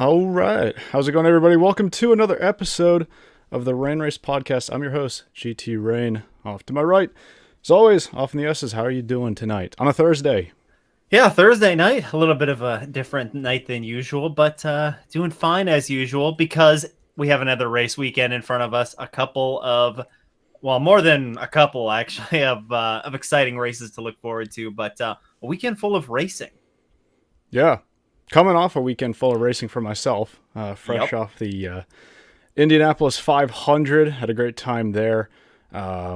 All right. How's it going, everybody? Welcome to another episode of the Rain Race Podcast. I'm your host, GT Rain. Off to my right, as always, off in the Esses. How are you doing tonight on a Thursday? Yeah, Thursday night, a little bit of a different night than usual, but doing fine as usual because we have another race weekend in front of us. A couple of, well, more than a couple actually of exciting races to look forward to, but a weekend full of racing. Yeah. Coming off a weekend full of racing for myself, fresh Yep. off the Indianapolis 500. Had a great time there. I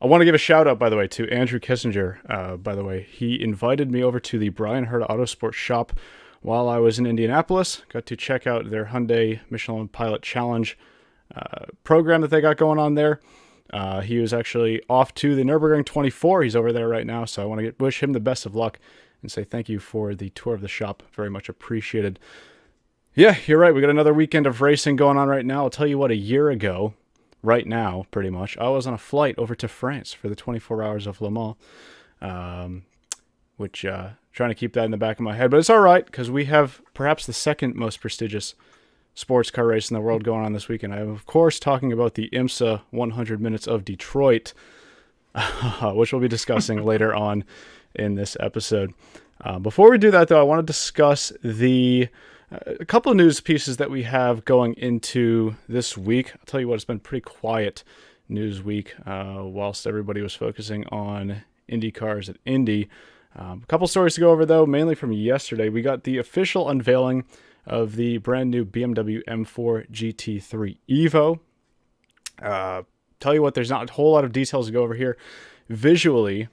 want to give a shout out, by the way, to Andrew Kissinger. By the way, he invited me over to the Brian Hurta Autosport shop while I was in Indianapolis. Got to check out their Hyundai Michelin Pilot Challenge program that they got going on there. He was actually off to the Nürburgring 24. He's over there right now, so I want to wish him the best of luck and say thank you for the tour of the shop. Very much appreciated. Yeah, you're right. We got another weekend of racing going on right now. I'll tell you what, a year ago, right now, pretty much, I was on a flight over to France for the 24 Hours of Le Mans, which trying to keep that in the back of my head. But it's all right because we have perhaps the second most prestigious sports car race in the world going on this weekend. I am, of course, talking about the IMSA 100 Minutes of Detroit, which we'll be discussing later on in this episode. Before we do that, though, I want to discuss a couple of news pieces that we have going into this week. I'll tell you what, it's been pretty quiet news week whilst everybody was focusing on Indy cars at Indy. A couple stories to go over, though, mainly from yesterday. We got the official unveiling of the brand new BMW M4 GT3 Evo. Tell you what, there's not a whole lot of details to go over here. Visually,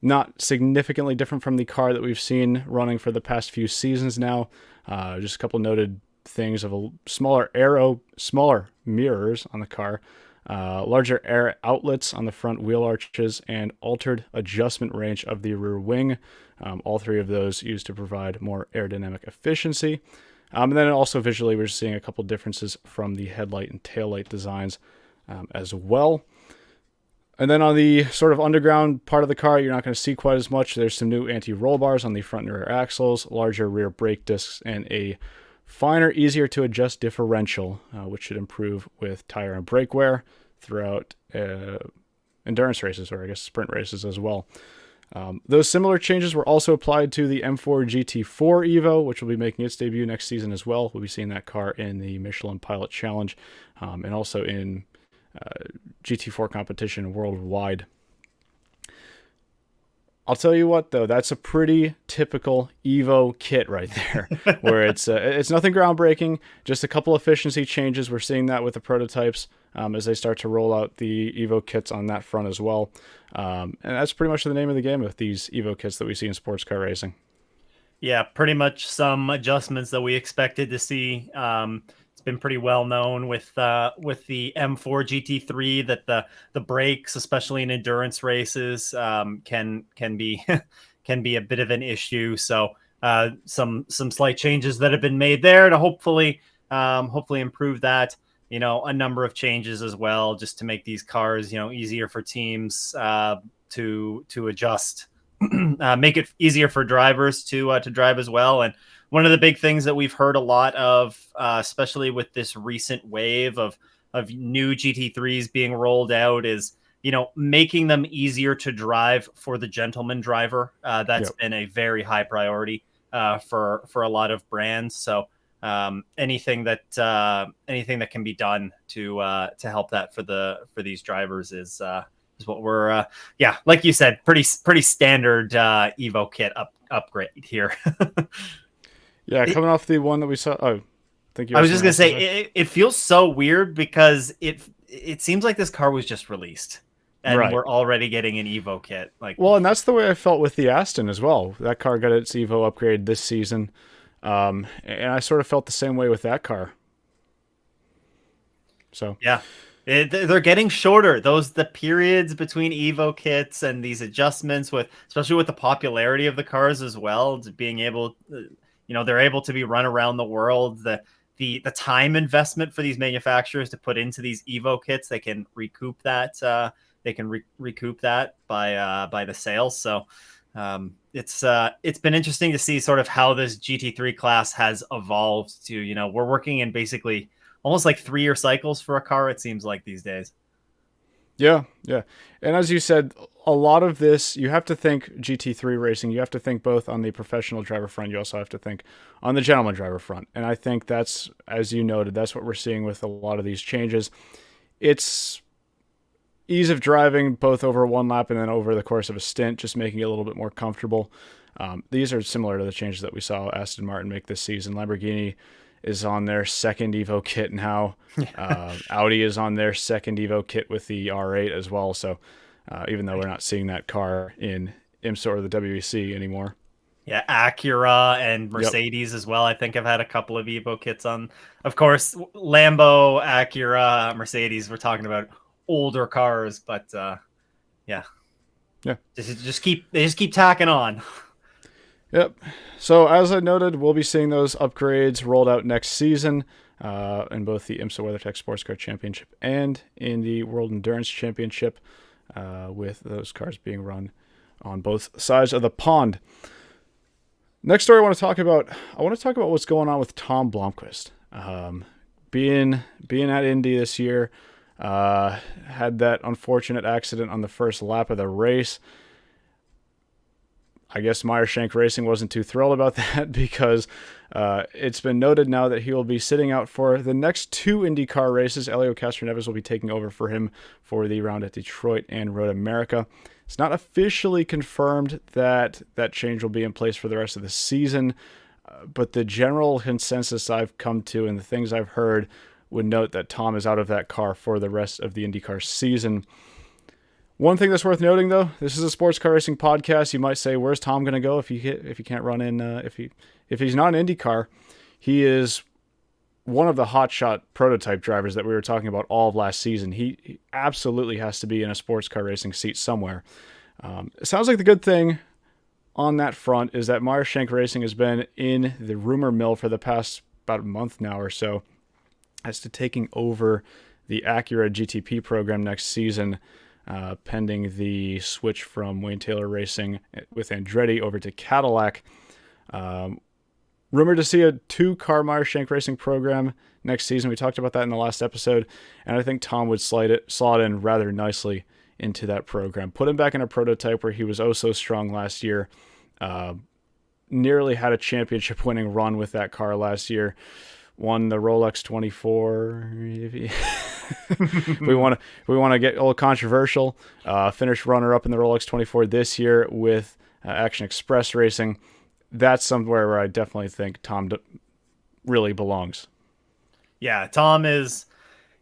not significantly different from the car that we've seen running for the past few seasons now. Just a couple noted things of a smaller mirrors on the car, larger air outlets on the front wheel arches, and altered adjustment range of the rear wing. All three of those used to provide more aerodynamic efficiency. And then also visually, we're seeing a couple differences from the headlight and taillight designs as well. And then on the sort of underground part of the car, you're not going to see quite as much. There's some new anti-roll bars on the front and rear axles, larger rear brake discs, and a finer, easier to adjust differential, which should improve with tire and brake wear throughout endurance races, or I guess sprint races as well. Those similar changes were also applied to the M4 GT4 Evo, which will be making its debut next season as well. We'll be seeing that car in the Michelin Pilot Challenge and also in GT4 competition worldwide. I'll tell you what, though, that's a pretty typical Evo kit right there, where it's nothing groundbreaking, just a couple efficiency changes. We're seeing that with the prototypes as they start to roll out the Evo kits on that front as well. And that's pretty much the name of the game with these Evo kits that we see in sports car racing. Yeah, pretty much some adjustments that we expected to see. It's been pretty well known with the M4 GT3 that the brakes, especially in endurance races, can be can be a bit of an issue. So some slight changes that have been made there to hopefully improve that. A number of changes as well, just to make these cars easier for teams to adjust, make it easier for drivers to drive as well. And one of the big things that we've heard a lot of, especially with this recent wave of new GT3s being rolled out, is making them easier to drive for the gentleman driver. That's been a very high priority for a lot of brands. So anything that can be done to help that for these drivers is what we're like you said, pretty standard Evo kit upgrade here. Yeah, coming off the one that we saw. Oh, I think I was just gonna say it feels so weird because it seems like this car was just released and right. We're already getting an Evo kit. Well, and that's the way I felt with the Aston as well. That car got its Evo upgrade this season, and I sort of felt the same way with that car. So yeah. They're getting shorter. The periods between Evo kits and these adjustments, especially with the popularity of the cars as well, being able, they're able to be run around the world. The time investment for these manufacturers to put into these Evo kits, they can recoup that. Recoup that by the sales. So It's been interesting to see sort of how this GT3 class has evolved to, we're working in basically almost like 3-year cycles for a car, it seems like these days. Yeah, yeah. And as you said, a lot of this, you have to think GT3 racing. You have to think both on the professional driver front. You also have to think on the gentleman driver front. And I think that's, as you noted, that's what we're seeing with a lot of these changes. It's ease of driving both over one lap and then over the course of a stint, just making it a little bit more comfortable. These are similar to the changes that we saw Aston Martin make this season. Lamborghini is on their second Evo kit now. Audi is on their second Evo kit with the R8 as well. So even though we're not seeing that car in IMSA or the WEC anymore. Yeah, Acura and Mercedes as well. I think I've had a couple of Evo kits on. Of course, Lambo, Acura, Mercedes. We're talking about older cars, but yeah, they just keep tacking on. Yep. So as I noted, we'll be seeing those upgrades rolled out next season in both the IMSA WeatherTech SportsCar Championship and in the World Endurance Championship, with those cars being run on both sides of the pond. Next story I want to talk about what's going on with Tom Blomqvist. Being at Indy this year, had that unfortunate accident on the first lap of the race. I guess Meyer-Shank Racing wasn't too thrilled about that because it's been noted now that he will be sitting out for the next 2 IndyCar races. Elio Castroneves will be taking over for him for the round at Detroit and Road America. It's not officially confirmed that that change will be in place for the rest of the season, but the general consensus I've come to and the things I've heard would note that Tom is out of that car for the rest of the IndyCar season. One thing that's worth noting, though, this is a sports car racing podcast. You might say, "Where's Tom going to go if he can't run in if he's not an IndyCar?" He is one of the hotshot prototype drivers that we were talking about all of last season. He absolutely has to be in a sports car racing seat somewhere. It sounds like the good thing on that front is that Meyer-Shank Racing has been in the rumor mill for the past about a month now or so as to taking over the Acura GTP program next season, pending the switch from Wayne Taylor Racing with Andretti over to Cadillac. Rumored to see a 2-car Meyer-Shank Racing program next season. We talked about that in the last episode, and I think Tom would slot it in rather nicely into that program. Put him back in a prototype where he was oh so strong last year. Nearly had a championship-winning run with that car last year. Won the Rolex 24. we want to get a little controversial. Finished runner-up in the Rolex 24 this year with Action Express Racing. That's somewhere where I definitely think Tom really belongs. Yeah, Tom is,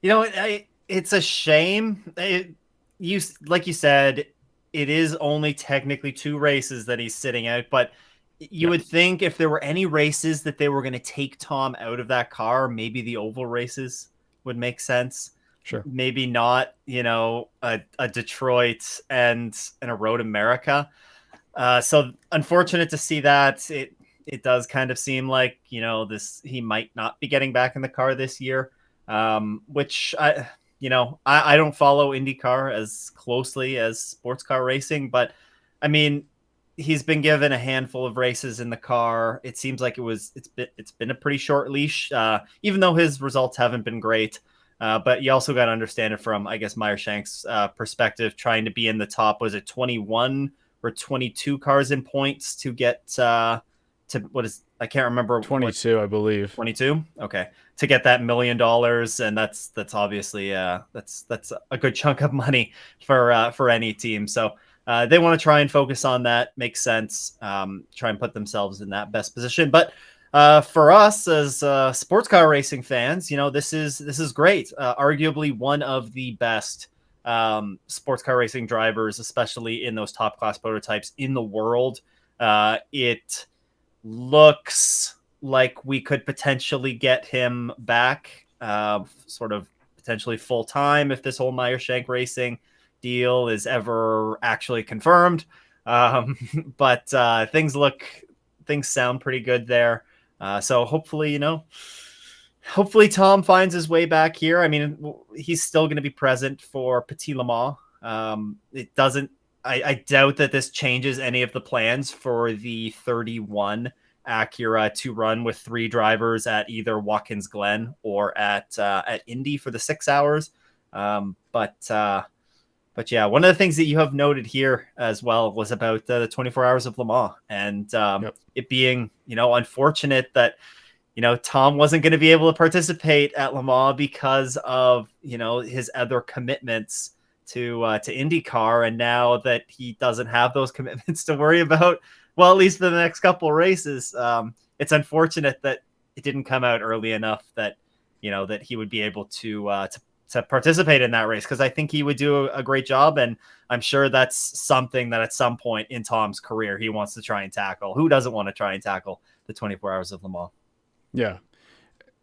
it's a shame. Like you said, it is only technically 2 races that he's sitting out, but you would think if there were any races that they were going to take Tom out of that car, maybe the oval races would make sense. Sure. Maybe not, a Detroit and a Road America. So unfortunate to see that. It does kind of seem like, he might not be getting back in the car this year, which I don't follow IndyCar as closely as sports car racing, but I mean, he's been given a handful of races in the car. It seems like it's been a pretty short leash, even though his results haven't been great. But you also got to understand it from, I guess, Meyer-Shank's perspective, trying to be in the top, was it 21 or 22 cars in points to get to I can't remember. 22, I believe. 22. Okay. To get that $1 million. And that's obviously, that's a good chunk of money for any team. So they want to try and focus on that. Makes sense. Try and put themselves in that best position. But for us as sports car racing fans, this is great. Arguably one of the best sports car racing drivers, especially in those top class prototypes in the world. It looks like we could potentially get him back, sort of potentially full time if this whole Meyer-Shank Racing deal is ever actually confirmed. But things sound pretty good there. So hopefully, hopefully Tom finds his way back here. I mean, he's still going to be present for Petit Le Mans. I doubt that this changes any of the plans for the 31 Acura to run with 3 drivers at either Watkins Glen or at Indy for the 6 hours. But yeah, one of the things that you have noted here as well was about the 24 hours of Le Mans, and Yep. it being, unfortunate that, Tom wasn't going to be able to participate at Le Mans because of, his other commitments to IndyCar. And now that he doesn't have those commitments to worry about, well, at least for the next couple of races, it's unfortunate that it didn't come out early enough that, that he would be able to participate in that race, because I think he would do a great job. And I'm sure that's something that at some point in Tom's career, he wants to try and tackle. Who doesn't want to try and tackle the 24 hours of Le Mans? Yeah.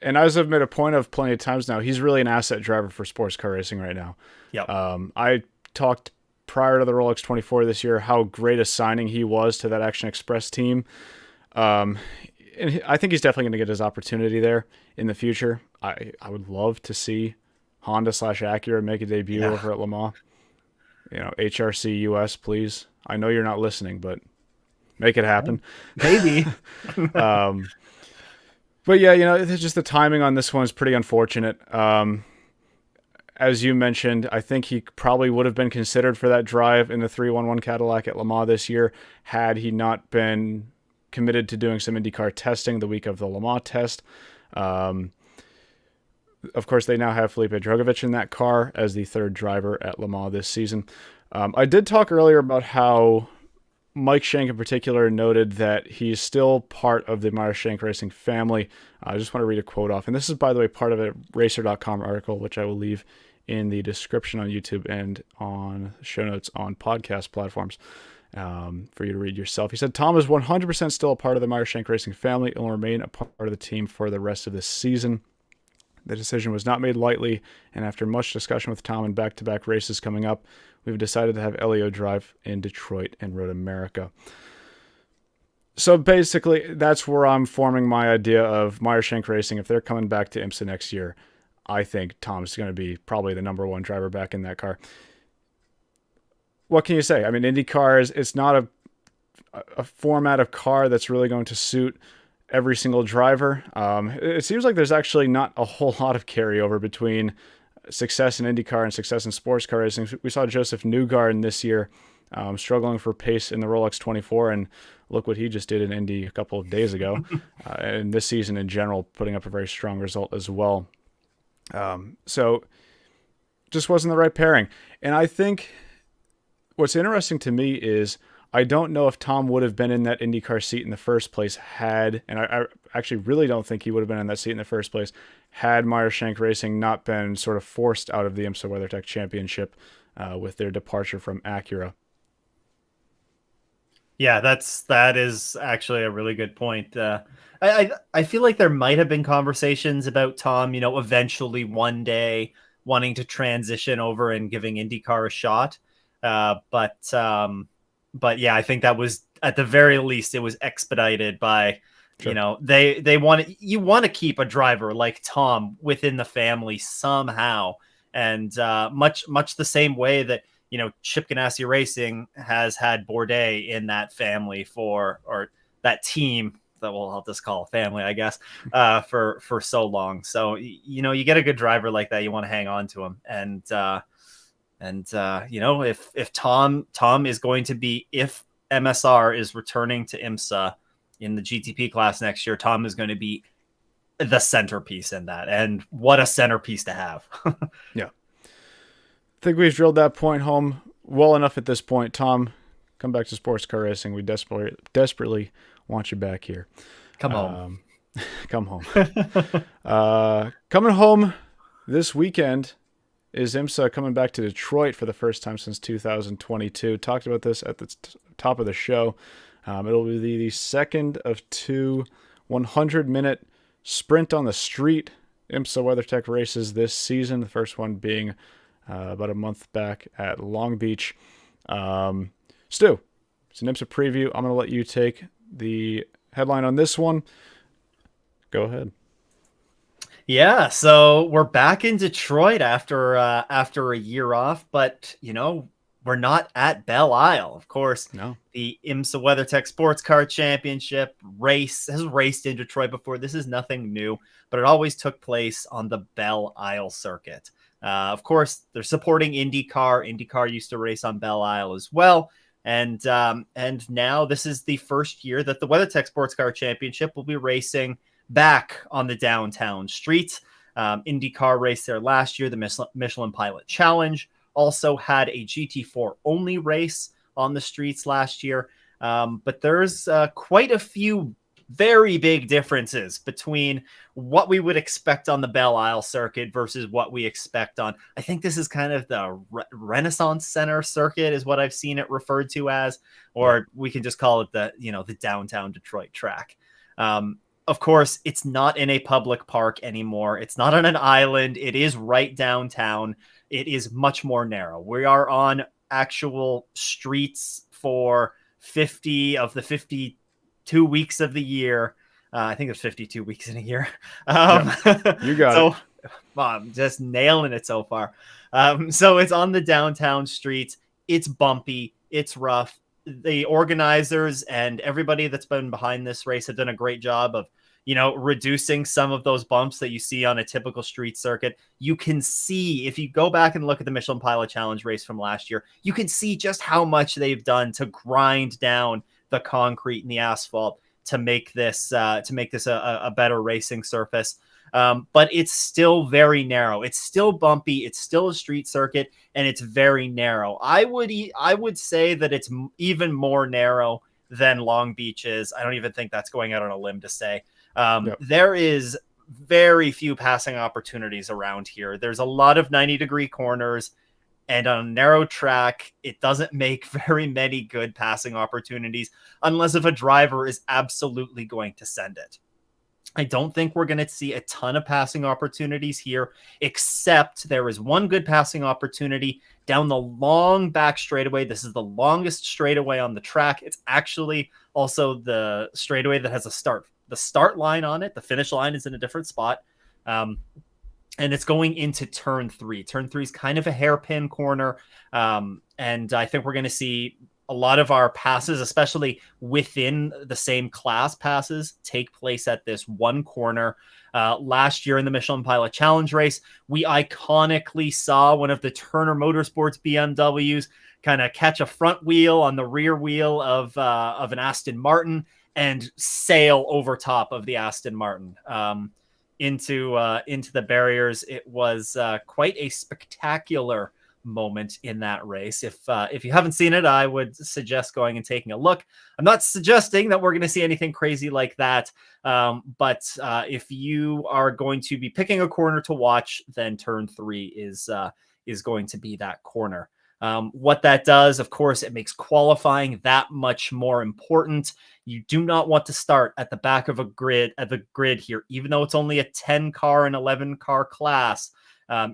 And as I've made a point of plenty of times now, he's really an asset driver for sports car racing right now. Yep. I talked prior to the Rolex 24 this year how great a signing he was to that Action Express team. And I think he's definitely going to get his opportunity there in the future. I would love to see Honda/Acura make a debut over at Le Mans. HRC US, please. I know you're not listening, but make it happen. Maybe. But yeah, it's just the timing on this one is pretty unfortunate. As you mentioned, I think he probably would have been considered for that drive in the 311 Cadillac at Le Mans this year had he not been committed to doing some IndyCar testing the week of the Le Mans test. Of course, they now have Felipe Drugovich in that car as the 3rd driver at Le Mans this season. I did talk earlier about how Mike Shank in particular noted that he's still part of the Meyer Shank Racing family. I just want to read a quote off. And this is, by the way, part of a Racer.com article, which I will leave in the description on YouTube and on show notes on podcast platforms for you to read yourself. He said, Tom is 100% still a part of the Meyer Shank Racing family and will remain a part of the team for the rest of this season. The decision was not made lightly, and after much discussion with Tom and back-to-back races coming up, we've decided to have Elio drive in Detroit and Road America. So basically, that's where I'm forming my idea of Meyer Shank Racing. If they're coming back to IMSA next year, I think Tom's going to be probably the number 1 driver back in that car. What can you say? I mean, IndyCar it's not a format of car that's really going to suit every single driver. It seems like there's actually not a whole lot of carryover between success in IndyCar and success in sports car racing. We saw Joseph Newgarden this year struggling for pace in the Rolex 24, and look what he just did in Indy a couple of days ago. And this season in general, putting up a very strong result as well. So just wasn't the right pairing. And I think what's interesting to me is I don't know if Tom would have been in that IndyCar seat in the first place and I actually really don't think he would have been in that seat in the first place had Meyer Shank Racing not been sort of forced out of the IMSA WeatherTech Championship with their departure from Acura. Yeah, that is actually a really good point. I feel like there might have been conversations about Tom, eventually one day wanting to transition over and giving IndyCar a shot. But yeah, I think that was, at the very least, it was expedited by, Sure. they you want to keep a driver like Tom within the family somehow. And much the same way that, Chip Ganassi Racing has had Bourdais in that family or that team that I'll just call a family, I guess, for so long. So, you get a good driver like that, you want to hang on to him. And if Tom is going to be, if MSR is returning to IMSA in the GTP class next year, Tom is going to be the centerpiece in that. And what a centerpiece to have. Yeah. I think we've drilled that point home well enough at this point. Tom, come back to sports car racing. We desperately want you back here. Come home. Come home. Coming home this weekend is IMSA coming back to Detroit for the first time since 2022. Talked about this at the top of the show. It'll be the second of 2 100-minute sprint on the street IMSA WeatherTech races this season. The first one being about a month back at Long Beach. Stu, it's an IMSA preview. I'm going to let you take the headline on this one. Go ahead. Yeah, so we're back in Detroit after a year off, but we're not at Belle Isle. Of course, No. the IMSA WeatherTech SportsCar Championship race has raced in Detroit before. This is nothing new, but it always took place on the Belle Isle circuit. Of course, they're supporting IndyCar. IndyCar used to race on Belle Isle as well. And now this is the first year that the WeatherTech SportsCar Championship will be racing back on the downtown street. IndyCar raced there last year. The Michelin Pilot Challenge also had a GT4 only race on the streets last year. But there's quite a few very big differences between what we would expect on the Belle Isle circuit versus what we expect on, I think this is kind of the Renaissance Center circuit is what I've seen it referred to as, or we can just call it the downtown Detroit track. Of course, it's not in a public park anymore. It's not on an island. It is right downtown. It is much more narrow. We are on actual streets for 50 of the 52 weeks of the year. I think there's 52 weeks in a year. You got it. I'm just nailing it so far. So it's on the downtown streets. It's bumpy. It's rough. The organizers and everybody that's been behind this race have done a great job of, reducing some of those bumps that you see on a typical street circuit. You can see, if you go back and look at the Michelin Pilot Challenge race from last year, you can see just how much they've done to grind down the concrete and the asphalt to make this a better racing surface. But it's still very narrow. It's still bumpy. It's still a street circuit, and it's very narrow. I would say that it's even more narrow than Long Beach is. I don't even think that's going out on a limb to say. There is very few passing opportunities around here. There's a lot of 90-degree corners, and on a narrow track, it doesn't make very many good passing opportunities unless if a driver is absolutely going to send it. I don't think we're going to see a ton of passing opportunities here, except there is one good passing opportunity down the long back straightaway. This is the longest straightaway on the track. It's actually also the straightaway that has the start line on it. The finish line is in a different spot. And it's going into turn 3. Turn 3 is kind of a hairpin corner. And I think we're going to see a lot of our passes, especially within the same class passes, take place at this one corner. Last year in the Michelin Pilot Challenge race, we iconically saw one of the Turner Motorsports BMWs kind of catch a front wheel on the rear wheel of an Aston Martin and sail over top of the Aston Martin into the barriers. It was quite a spectacular moment in that race. If you haven't seen it, I would suggest going and taking a look. I'm not suggesting that we're going to see anything crazy like that, but if you are going to be picking a corner to watch, then turn 3 is going to be that corner. What that does, of course, it makes qualifying that much more important. You do not want to start at the back of the grid here, even though it's only a 10-car and 11-car class.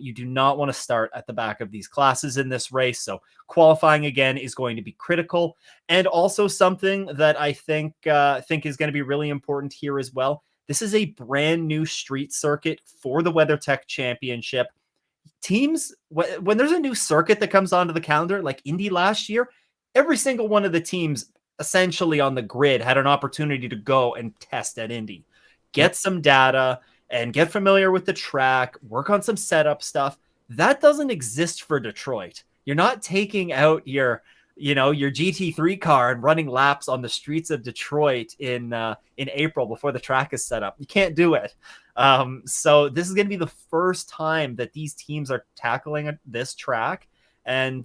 You do not want to start at the back of these classes in this race. So qualifying again is going to be critical, and also something that I think is going to be really important here as well. This is a brand new street circuit for the WeatherTech Championship. Teams, when there's a new circuit that comes onto the calendar, like Indy last year, every single one of the teams essentially on the grid had an opportunity to go and test at Indy, get some data, and get familiar with the track, work on some setup stuff. That doesn't exist for Detroit. You're not taking out your GT3 car and running laps on the streets of Detroit in April before the track is set up. You can't do it. So this is going to be the first time that these teams are tackling this track, and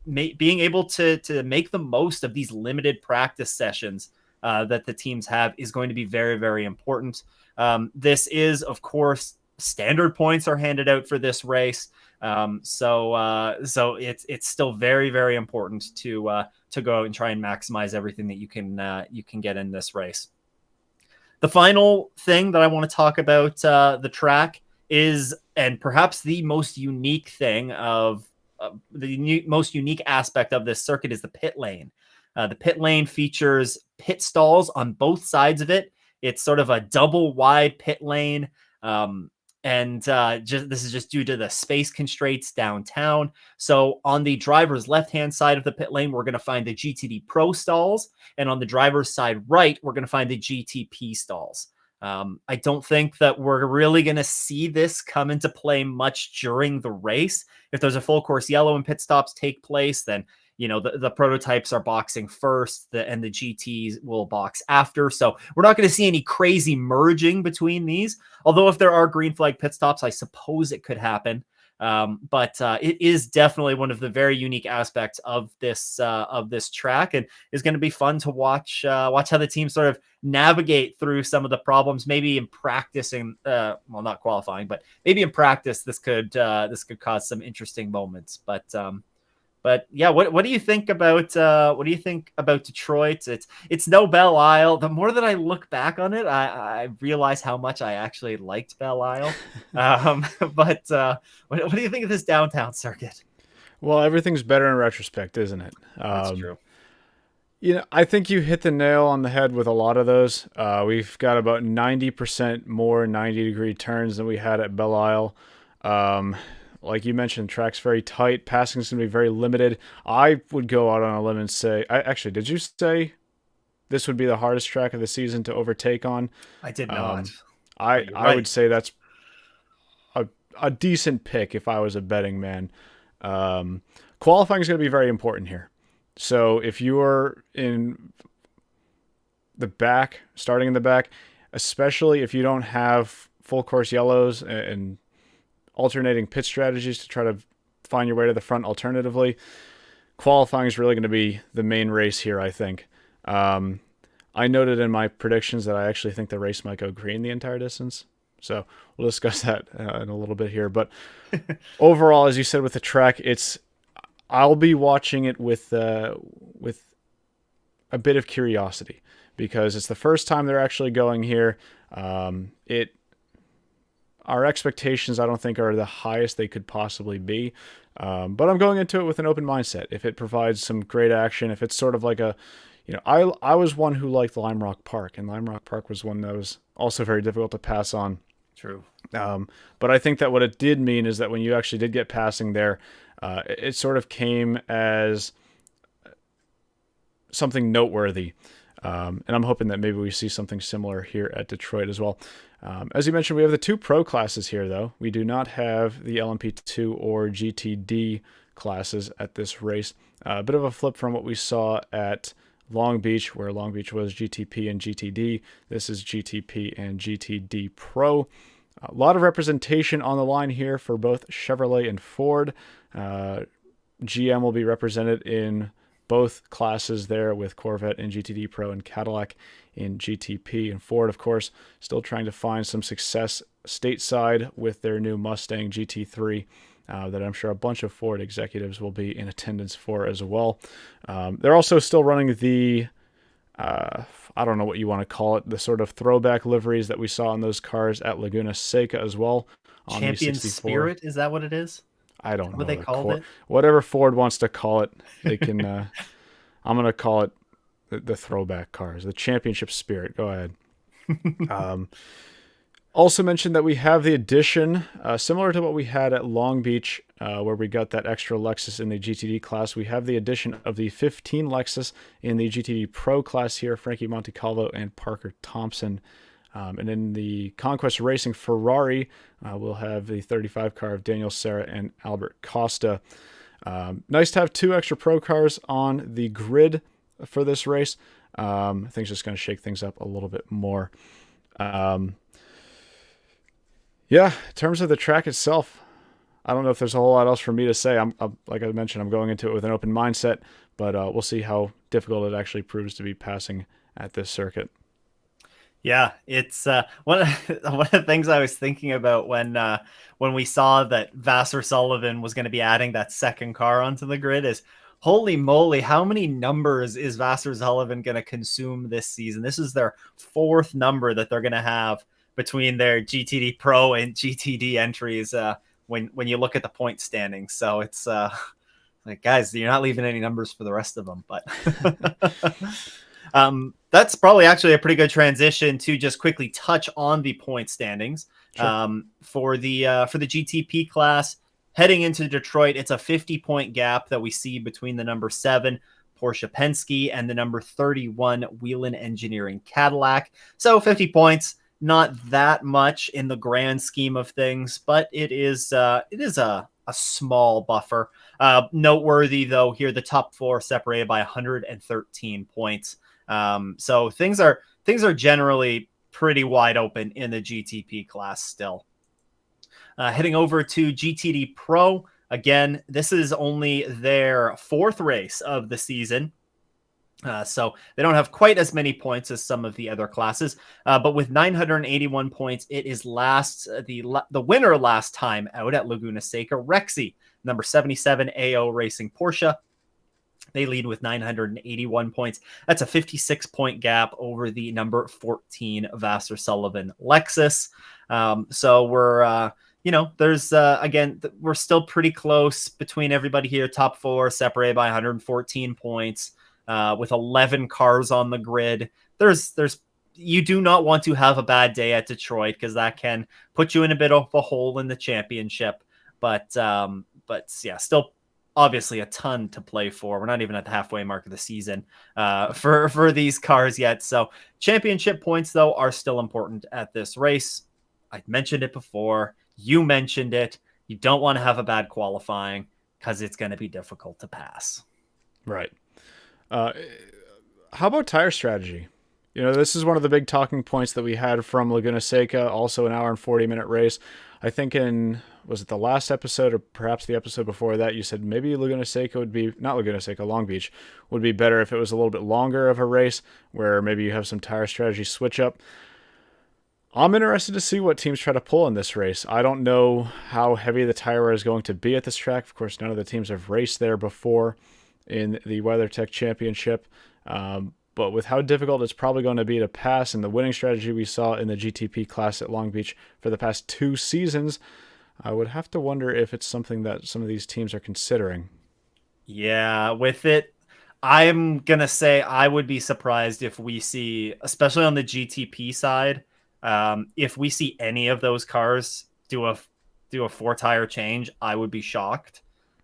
being able to make the most of these limited practice sessions that the teams have is going to be very, very important. This is, of course, standard points are handed out for this race. So it's still very, very important to go out and try and maximize everything that you can get in this race. The final thing that I want to talk about the track is, and perhaps the most unique thing of most unique aspect of this circuit, is the pit lane. The pit lane features pit stalls on both sides of it. It's sort of a double wide pit lane. and this is just due to the space constraints downtown. So on the driver's left-hand side of the pit lane, we're going to find the GTD Pro stalls, and on the driver's side right, we're going to find the GTP stalls. I don't think that we're really going to see this come into play much during the race. If there's a full course yellow and pit stops take place, then the prototypes are boxing first, and the GTs will box after. So we're not going to see any crazy merging between these. Although if there are green flag pit stops, I suppose it could happen. But it is definitely one of the very unique aspects of this track, and is going to be fun to watch how the team sort of navigate through some of the problems. Maybe in practicing, not qualifying, but maybe in practice, this could cause some interesting moments. But yeah, what do you think about Detroit? It's no Belle Isle. The more that I look back on it, I realize how much I actually liked Belle Isle. But what do you think of this downtown circuit? Well, everything's better in retrospect, isn't it? That's true. I think you hit the nail on the head with a lot of those. We've got about 90% more 90-degree turns than we had at Belle Isle. Like you mentioned, the track's very tight. Passing is going to be very limited. I would go out on a limb and say, actually, did you say this would be the hardest track of the season to overtake on? I did not. I would say that's a decent pick if I was a betting man. Qualifying is going to be very important here. So if you are in the back, starting in the back, especially if you don't have full course yellows and alternating pit strategies to try to find your way to the front alternatively, qualifying is really going to be the main race here, I think. I noted in my predictions that I actually think the race might go green the entire distance. So we'll discuss that in a little bit here. But overall, as you said with the track, I'll be watching it with a bit of curiosity, because it's the first time they're actually going here. Our expectations, I don't think, are the highest they could possibly be. But I'm going into it with an open mindset. If it provides some great action, if it's sort of like I was one who liked Lime Rock Park, and Lime Rock Park was one that was also very difficult to pass on. True. But I think that what it did mean is that when you actually did get passing there, it sort of came as something noteworthy. And I'm hoping that maybe we see something similar here at Detroit as well. As you mentioned, we have the two pro classes here, though. We do not have the LMP2 or GTD classes at this race. A bit of a flip from what we saw at Long Beach, where Long Beach was GTP and GTD. This is GTP and GTD Pro. A lot of representation on the line here for both Chevrolet and Ford. GM will be represented in both classes there, with Corvette and GTD Pro and Cadillac in GTP. And Ford, of course, still trying to find some success stateside with their new Mustang GT3 that I'm sure a bunch of Ford executives will be in attendance for as well. They're also still running the, I don't know what you want to call it, the sort of throwback liveries that we saw on those cars at Laguna Seca as well. Champion Spirit, is that what it is? I don't know what they called it. Whatever Ford wants to call it, they can. I'm going to call it the throwback cars, the championship spirit. Go ahead. Also mentioned that we have the addition, similar to what we had at Long Beach, where we got that extra Lexus in the GTD class. We have the addition of the 15 Lexus in the GTD Pro class here, Frankie Montecalvo and Parker Thompson. And in the Conquest Racing Ferrari, we'll have the 35 car of Daniel Serra and Albert Costa. Nice to have two extra pro cars on the grid for this race. I think it's just going to shake things up a little bit more. In terms of the track itself, I don't know if there's a whole lot else for me to say. I'm like I mentioned, I'm going into it with an open mindset, but we'll see how difficult it actually proves to be passing at this circuit. Yeah, it's one of the things I was thinking about when we saw that Vassar Sullivan was going to be adding that second car onto the grid is, holy moly, how many numbers is Vassar Sullivan going to consume this season? This is their fourth number that they're going to have between their GTD Pro and GTD entries when you look at the point standings. So it's like, guys, you're not leaving any numbers for the rest of them, but that's probably actually a pretty good transition to just quickly touch on the point standings. Sure. For the GTP class heading into Detroit, it's a 50-point gap that we see between the number 7 Porsche Penske and the number 31 Whelen Engineering Cadillac. So 50 points, not that much in the grand scheme of things, but it is a small buffer. Noteworthy though, here the top 4 separated by 113 points. So things are generally pretty wide open in the GTP class still. Heading over to GTD Pro. Again, this is only their 4th race of the season. So they don't have quite as many points as some of the other classes, but with 981 points, it is the winner last time out at Laguna Seca, Rexy, number 77 AO Racing Porsche. They lead with 981 points. That's a 56-point gap over the number 14 Vassar Sullivan Lexus. So we're there's again, we're still pretty close between everybody here. Top 4 separated by 114 points, with 11 cars on the grid. You do not want to have a bad day at Detroit because that can put you in a bit of a hole in the championship. But yeah, still obviously a ton to play for. We're not even at the halfway mark of the season for these cars yet. So championship points though are still important at this race. I mentioned it before. You mentioned it. You don't want to have a bad qualifying because it's going to be difficult to pass. Right. How about tire strategy? This is one of the big talking points that we had from Laguna Seca, also an hour and 40-minute race. I think was it the last episode or perhaps the episode before that, you said maybe Long Beach would be better if it was a little bit longer of a race where maybe you have some tire strategy switch up. I'm interested to see what teams try to pull in this race. I don't know how heavy the tire wear is going to be at this track. Of course, none of the teams have raced there before in the WeatherTech Championship. But with how difficult it's probably going to be to pass and the winning strategy we saw in the GTP class at Long Beach for the past 2 seasons, I would have to wonder if it's something that some of these teams are considering. Yeah, with it, I'm going to say I would be surprised if we see, especially on the GTP side, if we see any of those cars do a 4-tire change, I would be shocked.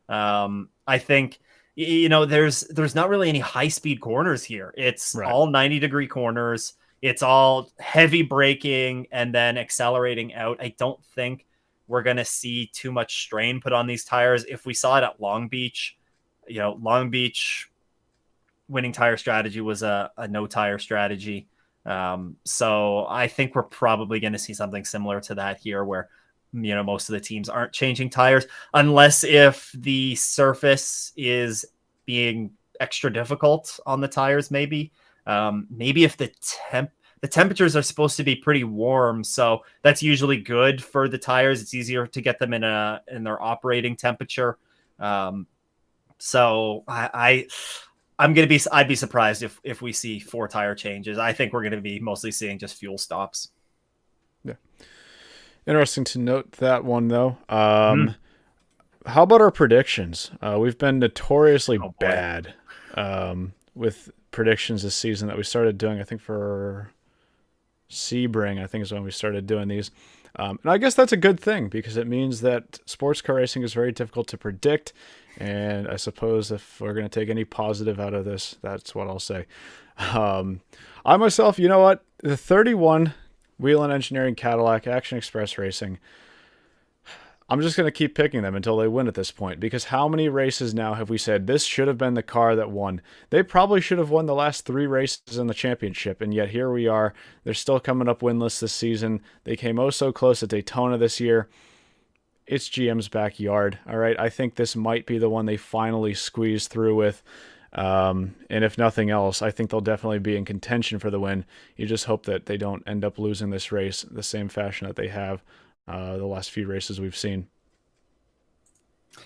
I think, there's not really any high-speed corners here. It's Right. all 90-degree corners. It's all heavy braking and then accelerating out. I don't think we're going to see too much strain put on these tires. If we saw it at Long Beach, Long Beach winning tire strategy was a no-tire strategy. So I think we're probably going to see something similar to that here where, most of the teams aren't changing tires unless if the surface is being extra difficult on the tires. Maybe if the temperatures are supposed to be pretty warm. So that's usually good for the tires. It's easier to get them in their operating temperature. So I'd be surprised if we see 4 tire changes. I think we're going to be mostly seeing just fuel stops. Yeah. Interesting to note that one though. How about our predictions? We've been notoriously bad with predictions this season that we started doing, I think for Sebring, I think is when we started doing these. And I guess that's a good thing because it means that sports car racing is very difficult to predict. And I suppose if we're going to take any positive out of this, that's what I'll say. I myself, the 31 Whelen Engineering Cadillac Action Express Racing, I'm just going to keep picking them until they win at this point, because how many races now have we said this should have been the car that won? They probably should have won the last 3 races in the championship, and yet here we are. They're still coming up winless this season. They came oh so close at Daytona this year. It's GM's backyard, all right? I think this might be the one they finally squeeze through with. And if nothing else, I think they'll definitely be in contention for the win. You just hope that they don't end up losing this race the same fashion that they have the last few races we've seen.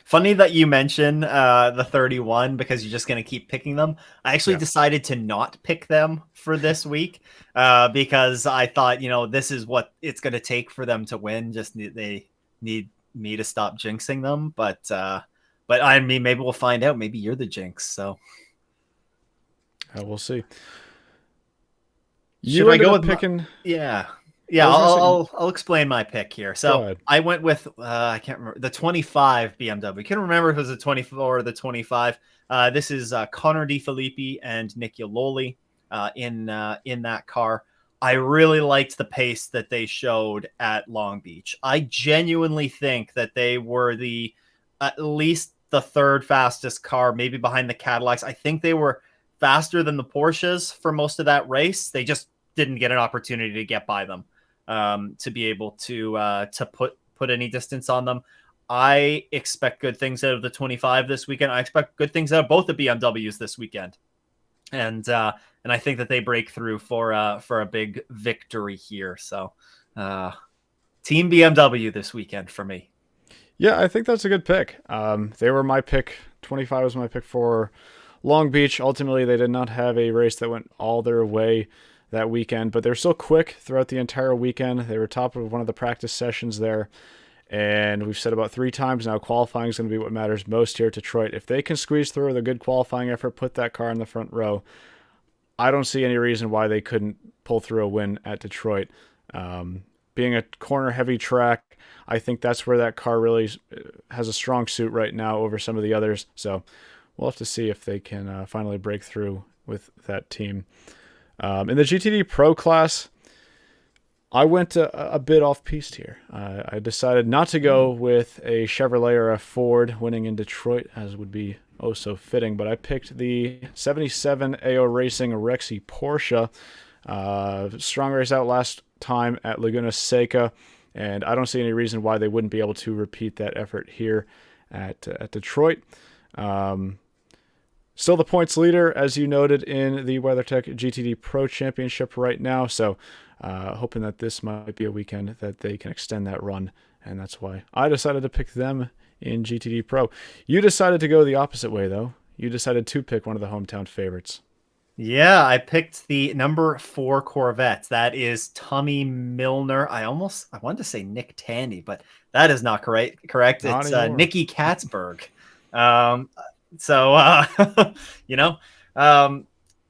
Funny that you mention the 31 because you're just going to keep picking them. I actually decided to not pick them for this week because I thought, this is what it's going to take for them to win. They need me to stop jinxing them. But I mean, maybe we'll find out. Maybe you're the jinx. So we'll see. Should I go with picking? Yeah. I Yeah, was gonna say, I'll explain my pick here. go So ahead. I went with I can't remember the 25 BMW. Can't remember if it was the 24 or the 25. This is Connor DeFilippi and Nick Yololi in that car. I really liked the pace that they showed at Long Beach. I genuinely think that they were the at least the third fastest car, maybe behind the Cadillacs. I think they were faster than the Porsches for most of that race. They just didn't get an opportunity to get by them to be able to put any distance on them. I expect good things out of the 25 this weekend. I expect good things out of both the BMWs this weekend, and I think that they break through for a big victory here. So, Team BMW this weekend for me. Yeah, I think that's a good pick. They were my pick. 25 was my pick for Long Beach. Ultimately, they did not have a race that went all their way that weekend, but they were still quick throughout the entire weekend. They were top of one of the practice sessions there. And we've said about 3 times now, qualifying is going to be what matters most here at Detroit. If they can squeeze through with a good qualifying effort, put that car in the front row, I don't see any reason why they couldn't pull through a win at Detroit. Being a corner-heavy track, I think that's where that car really has a strong suit right now over some of the others. So we'll have to see if they can finally break through with that team. In the GTD Pro class, I went a bit off-piste here. I decided not to go with a Chevrolet or a Ford winning in Detroit, as would be oh so fitting, but I picked the 77 AO Racing Rexy Porsche. Strong race out last time at Laguna Seca, and I don't see any reason why they wouldn't be able to repeat that effort here at Detroit. Still the points leader, as you noted, in the WeatherTech GTD Pro Championship right now, so hoping that this might be a weekend that they can extend that run, and that's why I decided to pick them in GTD Pro. You decided to go the opposite way, though. You decided to pick one of the hometown favorites. Yeah, I picked the number 4 Corvette. That is Tommy Milner. I wanted to say Nick Tandy, but that is not correct. Not It's anymore. Nicky Katzberg. Um, so you know, um,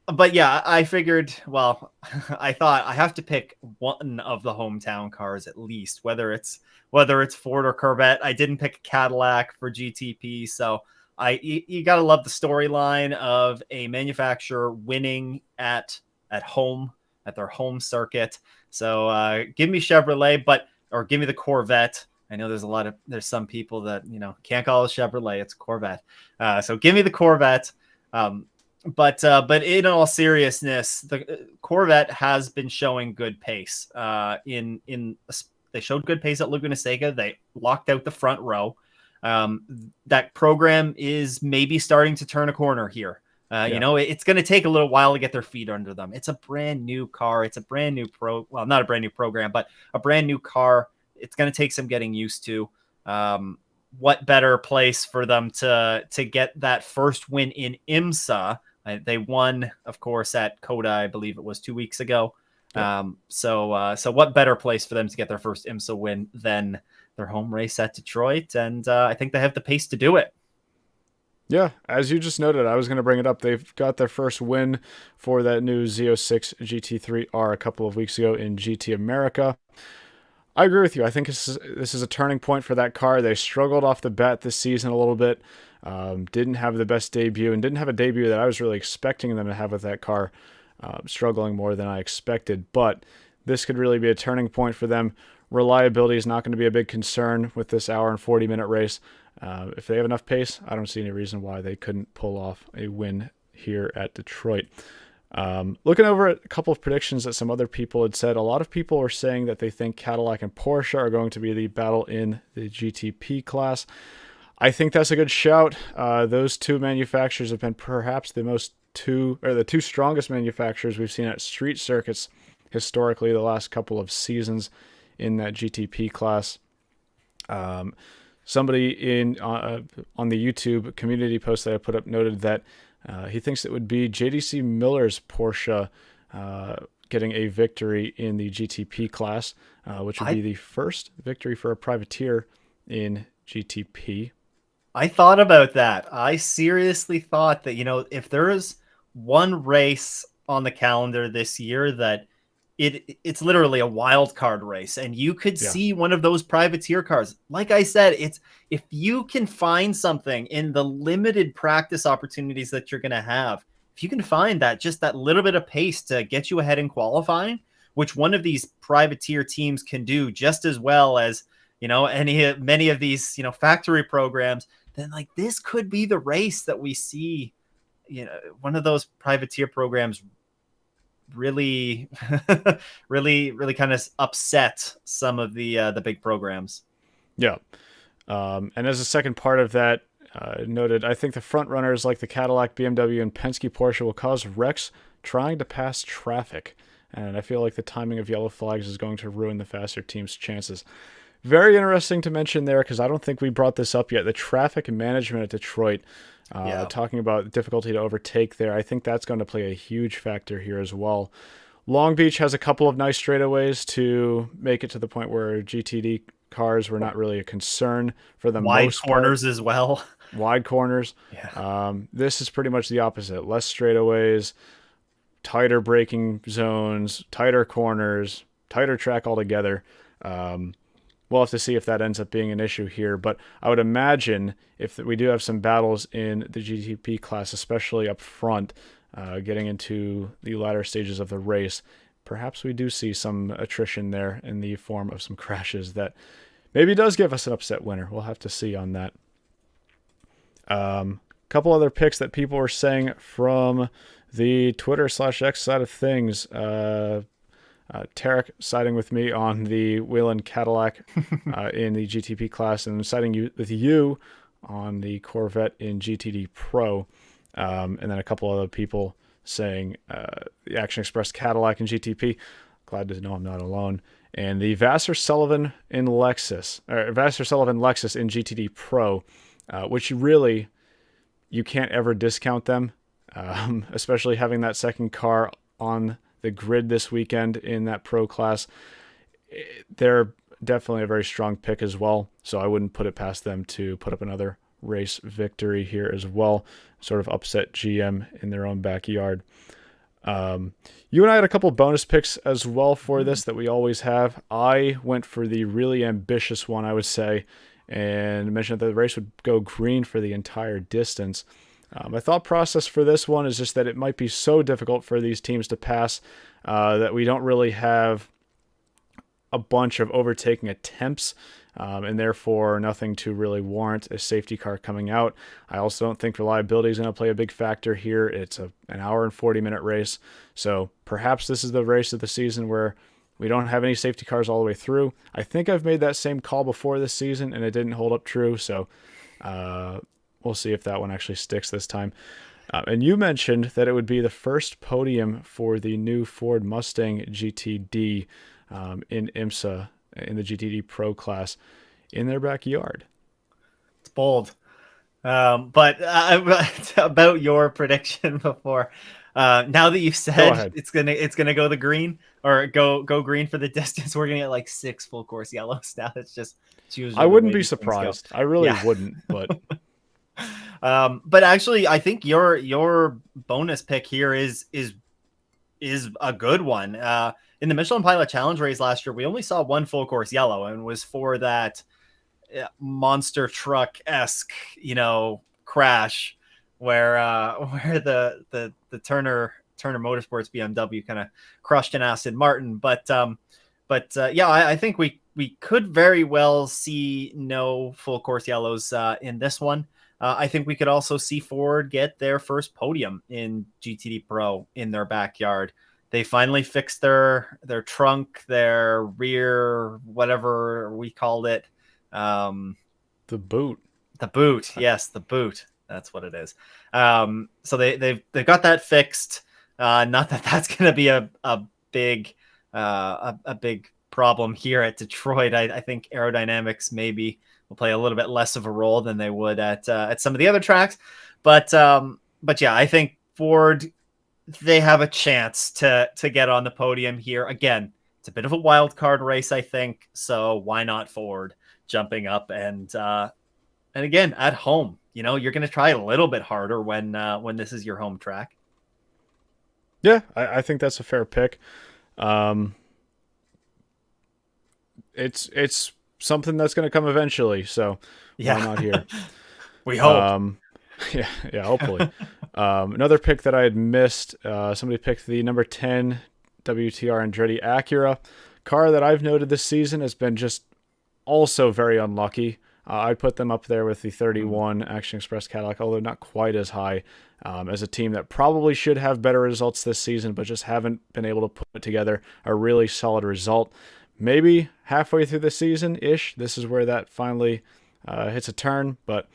but yeah, I figured. Well, I thought I have to pick one of the hometown cars at least, whether it's Ford or Corvette. I didn't pick a Cadillac for GTP, so you got to love the storyline of a manufacturer winning at home at their home circuit. So give me Chevrolet, or give me the Corvette. I know there's some people that can't call it Chevrolet, it's Corvette. So give me the Corvette. But in all seriousness, the Corvette has been showing good pace. They showed good pace at Laguna Seca. They locked out the front row. That program is maybe starting to turn a corner here. Yeah. It's going to take a little while to get their feet under them. It's a brand new car. It's a brand new not a brand new program, but a brand new car. It's going to take some getting used to. What better place for them to get that first win in IMSA? They won, of course, at Coda, I believe it was 2 weeks ago. Yeah. So what better place for them to get their first IMSA win than their home race at Detroit? And I think they have the pace to do it. Yeah, as you just noted, I was going to bring it up. They've got their first win for that new Z06 GT3R a couple of weeks ago in GT America. I agree with you. I think this is a turning point for that car. They struggled off the bat this season a little bit. Didn't have the best debut, and didn't have a debut that I was really expecting them to have with that car. Struggling more than I expected, but this could really be a turning point for them. Reliability is not going to be a big concern with this hour and 40-minute race. If they have enough pace, I don't see any reason why they couldn't pull off a win here at Detroit. Looking over at a couple of predictions that some other people had said, a lot of people are saying that they think Cadillac and Porsche are going to be the battle in the GTP class. I think that's a good shout. Those two manufacturers have been perhaps the two strongest manufacturers we've seen at street circuits historically the last couple of seasons in that GTP class. Somebody on the YouTube community post that I put up noted that he thinks it would be JDC Miller's Porsche getting a victory in the GTP class, which would be the first victory for a privateer in GTP. I thought about that. I seriously thought that, if there is one race on the calendar this year that it's literally a wild card race, and you could Yeah. see one of those privateer cars. Like I said, it's if you can find something in the limited practice opportunities that you're going to have, if you can find that just that little bit of pace to get you ahead in qualifying, which one of these privateer teams can do just as well as, many of these, factory programs, then like this could be the race that we see, one of those privateer programs really really kind of upset some of the big programs. Yeah. And as a second part of that, noted, I think the front runners like the Cadillac, BMW, and Penske Porsche will cause wrecks trying to pass traffic. And I feel like the timing of yellow flags is going to ruin the faster team's chances. Very interesting to mention there because I don't think we brought this up yet. The traffic management at Detroit, talking about difficulty to overtake there, I think that's going to play a huge factor here as well. Long Beach has a couple of nice straightaways to make it to the point where GTD cars were not really a concern for the Wide most corners part. as well. Wide corners. Yeah. This is pretty much the opposite. Less straightaways, tighter braking zones, tighter corners, tighter track altogether. We'll have to see if that ends up being an issue here, but I would imagine if we do have some battles in the GTP class, especially up front, getting into the latter stages of the race, perhaps we do see some attrition there in the form of some crashes that maybe does give us an upset winner. We'll have to see on that. Couple other picks that people were saying from the Twitter/X side of things. Tarek siding with me on the Whelen Cadillac in the GTP class, and siding with you on the Corvette in GTD Pro. And then a couple other people saying the Action Express Cadillac in GTP. Glad to know I'm not alone. And the Vassar Sullivan Lexus in GTD Pro, which you can't ever discount them, especially having that second car on the grid this weekend in that pro class. They're definitely a very strong pick as well, so I wouldn't put it past them to put up another race victory here as well, sort of upset GM in their own backyard. You and I had a couple bonus picks as well for this that we always have. I went for the really ambitious one, I would say, and mentioned that the race would go green for the entire distance. My thought process for this one is just that it might be so difficult for these teams to pass that we don't really have a bunch of overtaking attempts, and therefore nothing to really warrant a safety car coming out. I also don't think reliability is going to play a big factor here. It's an hour and 40-minute race, so perhaps this is the race of the season where we don't have any safety cars all the way through. I think I've made that same call before this season, and it didn't hold up true, so we'll see if that one actually sticks this time. And you mentioned that it would be the first podium for the new Ford Mustang GTD in IMSA, in the GTD Pro class, in their backyard. It's bold. But about your prediction before, now that you said it's gonna go the green or go green for the distance, we're gonna get like 6 full course yellows now. It's just I wouldn't be surprised. I really wouldn't, but but actually I think your bonus pick here is a good one. In the Michelin Pilot Challenge race last year, we only saw 1 full course yellow, and was for that monster truck-esque, crash where the Turner Motorsports BMW kind of crushed an Aston Martin. But I think we could very well see no full course yellows in this one. I think we could also see Ford get their first podium in GTD Pro in their backyard. They finally fixed their trunk, their rear, whatever we called it. The boot. Yes, the boot. That's what it is. So they've got that fixed. Not that that's going to be a big problem here at Detroit. I think aerodynamics maybe will play a little bit less of a role than they would at some of the other tracks. But yeah, I think Ford, they have a chance to get on the podium here. Again, it's a bit of a wild card race, I think. So why not Ford jumping up and again at home? You're going to try a little bit harder when this is your home track. Yeah, I think that's a fair pick. Um, it's something that's going to come eventually, so why Yeah. not here? We hope. Um, yeah, yeah, hopefully. Another pick that I had missed, somebody picked the number 10 WTR Andretti Acura, car that I've noted this season has been just also very unlucky. I'd put them up there with the Mhm. 31 Action Express Cadillac, although not quite as high, as a team that probably should have better results this season, but just haven't been able to put together a really solid result. Maybe halfway through the season ish, this is where that finally hits a turn. But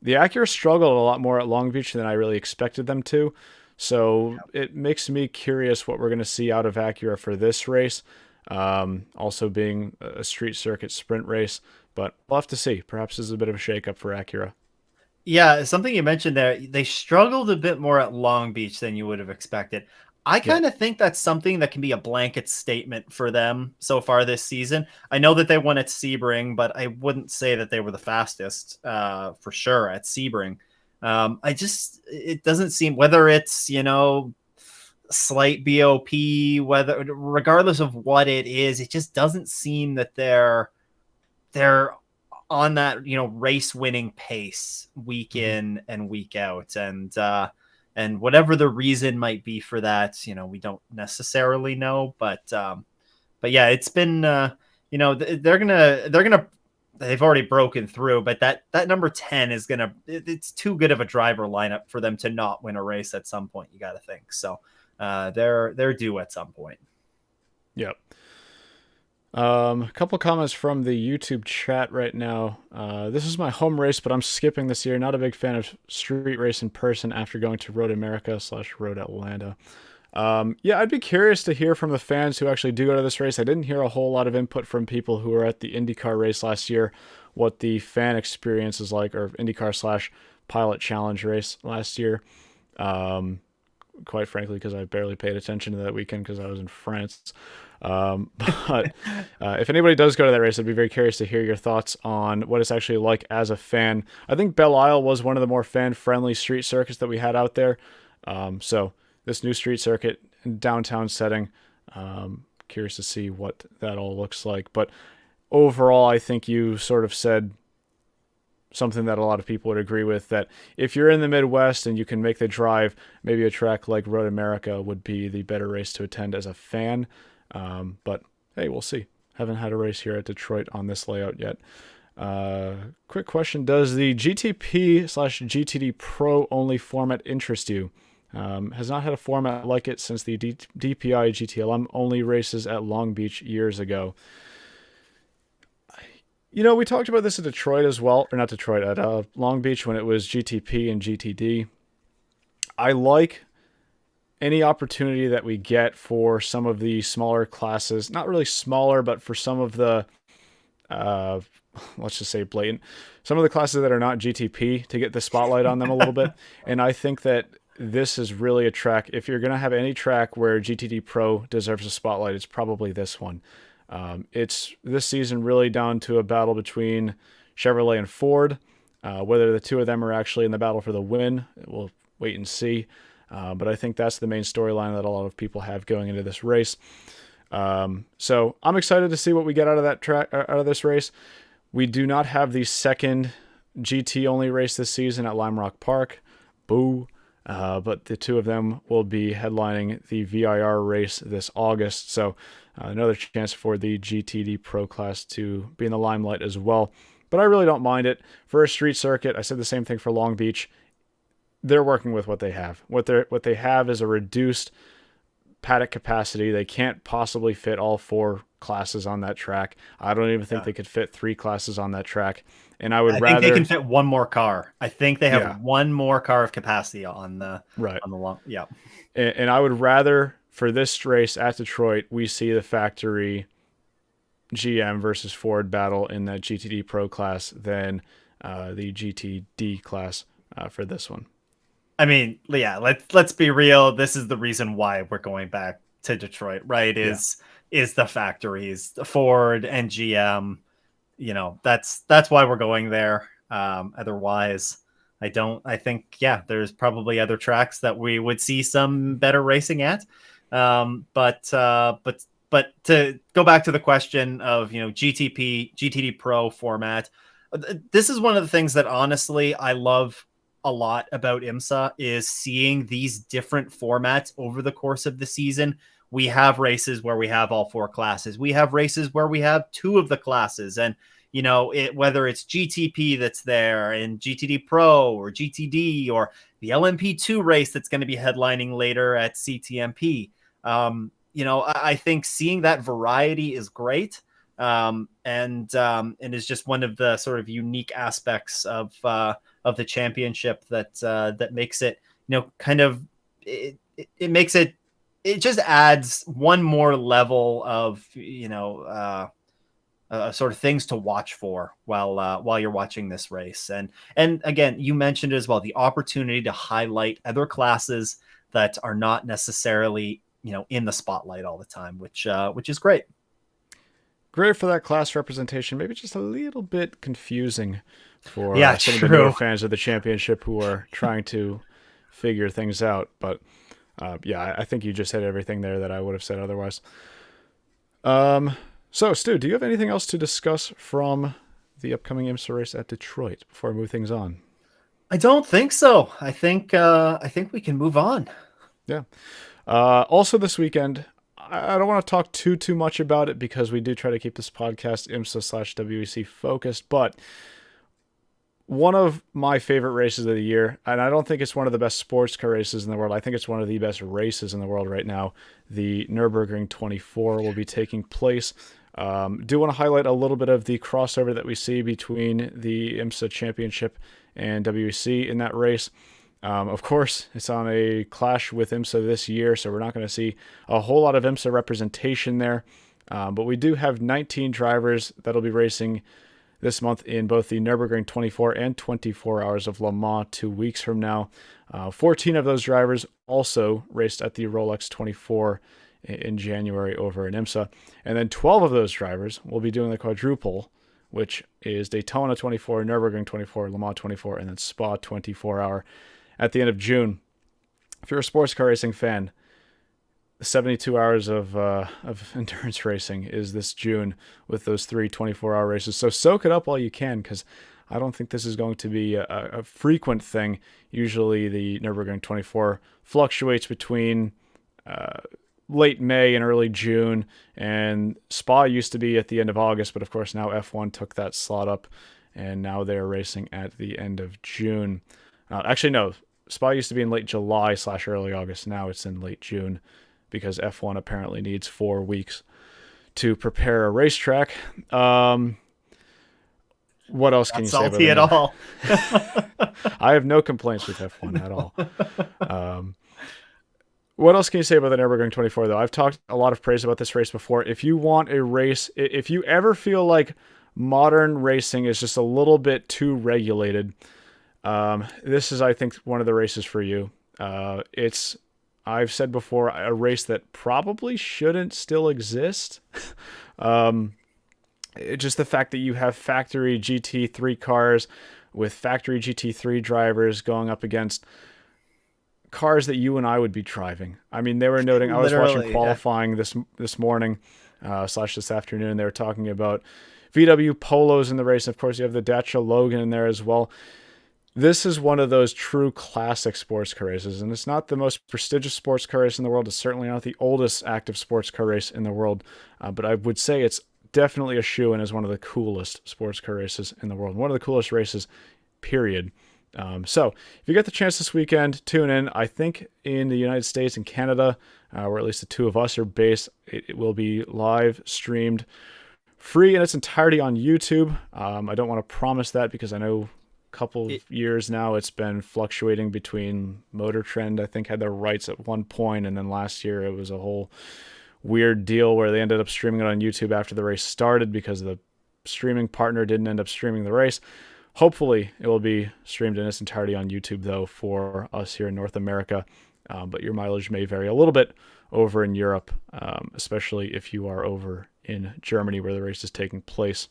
the Acura struggled a lot more at Long Beach than I really expected them to. So it makes me curious what we're going to see out of Acura for this race. Also being a street circuit sprint race, but we'll have to see. Perhaps this is a bit of a shakeup for Acura. Yeah, something you mentioned there, they struggled a bit more at Long Beach than you would have expected. I Yeah, kind of think that's something that can be a blanket statement for them so far this season. I know that they won at Sebring, but I wouldn't say that they were the fastest for sure at Sebring. It doesn't seem, whether it's, slight BOP, whether regardless of what it is, it just doesn't seem that they're on that race winning pace week hmm in and week out, and whatever the reason might be for that, we don't necessarily know, but yeah, it's been they've already broken through, but that number 10 is gonna it's too good of a driver lineup for them to not win a race at some point, you got to think. So they're due at some point. yep. A couple comments from the YouTube chat right now. This is my home race, but I'm skipping this year. Not a big fan of street race in person after going to Road America / Road Atlanta. Yeah, I'd be curious to hear from the fans who actually do go to this race. I didn't hear a whole lot of input from people who were at the IndyCar race last year, what the fan experience is like, or IndyCar / Pilot Challenge race last year. Um, quite frankly, because I barely paid attention to that weekend because I was in France. But if anybody does go to that race, I'd be very curious to hear your thoughts on what it's actually like as a fan. I think Belle Isle was one of the more fan-friendly street circuits that we had out there. So this new street circuit in downtown setting, curious to see what that all looks like. But overall, I think you sort of said something that a lot of people would agree with, that if you're in the Midwest and you can make the drive, maybe a track like Road America would be the better race to attend as a fan. But hey, we'll see. Haven't had a race here at Detroit on this layout yet. Quick question: does the GTP / GTD Pro only format interest you? Has not had a format like it since the DPI GTLM only races at Long Beach years ago. We talked about this at Detroit as well, or not Detroit, at Long Beach when it was GTP and GTD. I like any opportunity that we get for some of the smaller classes, not really smaller, but for some of the, uh, let's just say blatant, some of the classes that are not GTP to get the spotlight on them a little bit. And I think that this is really a track. If you're going to have any track where GTD Pro deserves a spotlight, it's probably this one. It's this season really down to a battle between Chevrolet and Ford. Whether the two of them are actually in the battle for the win, we'll wait and see. But I think that's the main storyline that a lot of people have going into this race. So I'm excited to see what we get out of that track, out of this race. We do not have the second GT only race this season at Lime Rock Park. Boo. But the two of them will be headlining the VIR race this August. So another chance for the GTD Pro class to be in the limelight as well. But I really don't mind it. For a street circuit, I said the same thing for Long Beach. They're working with what they have. What they have is a reduced paddock capacity. They can't possibly fit all four classes on that track. I don't even think Yeah. they could fit three classes on that track. And I I would think they can rather, fit one more car. I think they have yeah, one more car of capacity on right. the long. Yeah. And I would rather for this race at Detroit, we see the factory GM versus Ford battle in that GTD Pro class than the GTD class for this one. I mean, yeah, let's be real. This is the reason why we're going back to Detroit, right? Yeah. Is the factories, the Ford and GM. That's why we're going there. Otherwise, I think, yeah, there's probably other tracks that we would see some better racing at. But to go back to the question of, GTP, GTD Pro format, this is one of the things that honestly I love a lot about IMSA is seeing these different formats over the course of the season. We have races where we have all four classes. We have races where we have two of the classes, and whether it's GTP that's there and GTD Pro or GTD or the LMP2 race that's going to be headlining later at CTMP. I think seeing that variety is great, and is just one of the sort of unique aspects of the championship that makes it, kind of it makes it just adds one more level of sort of things to watch for while you're watching this race. And again, you mentioned as well the opportunity to highlight other classes that are not necessarily in the spotlight all the time, which is great. Great for that class representation. Maybe just a little bit confusing for some of the newer fans of the championship who are trying to figure things out. But I think you just said everything there that I would have said otherwise. So, Stu, do you have anything else to discuss from the upcoming IMSA race at Detroit before I move things on? I don't think so. I think we can move on. Yeah. Also this weekend, I don't want to talk too much about it because we do try to keep this podcast IMSA/WEC focused, but one of my favorite races of the year, and I don't think it's one of the best sports car races in the world. I think it's one of the best races in the world right now. The Nürburgring 24 will be taking place. Do want to highlight a little bit of the crossover that we see between the IMSA Championship and WEC in that race. Of course, it's on a clash with IMSA this year, so we're not going to see a whole lot of IMSA representation there. But we do have 19 drivers that'll be racing this month in both the Nürburgring 24 and 24 Hours of Le Mans 2 weeks from now. 14 of those drivers also raced at the Rolex 24 in January over in IMSA. And then 12 of those drivers will be doing the quadruple, which is Daytona 24, Nürburgring 24, Le Mans 24, and then Spa 24 Hour at the end of June. If you're a sports car racing fan, 72 hours of endurance racing is this June with those 3 24-hour races. So soak it up while you can, because I don't think this is going to be a frequent thing. Usually the Nürburgring 24 fluctuates between late May and early June, and Spa used to be at the end of August, but of course now F1 took that slot up, and now they're racing at the end of June. Actually, no, Spa used to be in late July/early August. Now it's in late June, because F1 apparently needs 4 weeks to prepare a racetrack. What else can you say about it? Not salty at all. I have no complaints with F1 at all. What else can you say about the Nürburgring 24, though? I've talked a lot of praise about this race before. If you want a race, if you ever feel like modern racing is just a little bit too regulated, this is, I think, one of the races for you. It's, I've said before, a race that probably shouldn't still exist. Just the fact that you have factory GT3 cars with factory GT3 drivers going up against cars that you and I would be driving. I mean, they were noting, I was watching qualifying this morning / this afternoon. They were talking about VW Polos in the race. Of course, you have the Dacia Logan in there as well. This is one of those true classic sports car races, and it's not the most prestigious sports car race in the world. It's certainly not the oldest active sports car race in the world, but I would say it's definitely a shoe-in as one of the coolest sports car races in the world. One of the coolest races, period. So if you get the chance this weekend, tune in. I think in the United States and Canada, where at least the two of us are based, it will be live streamed free in its entirety on YouTube. I don't want to promise that because I know couple of years now it's been fluctuating between Motor Trend, I think, had their rights at one point, and then last year it was a whole weird deal where they ended up streaming it on YouTube after the race started because the streaming partner didn't end up streaming the race. Hopefully it will be streamed in its entirety on YouTube, though, for us here in North America, but your mileage may vary a little bit over in Europe, especially if you are over in Germany where the race is taking place.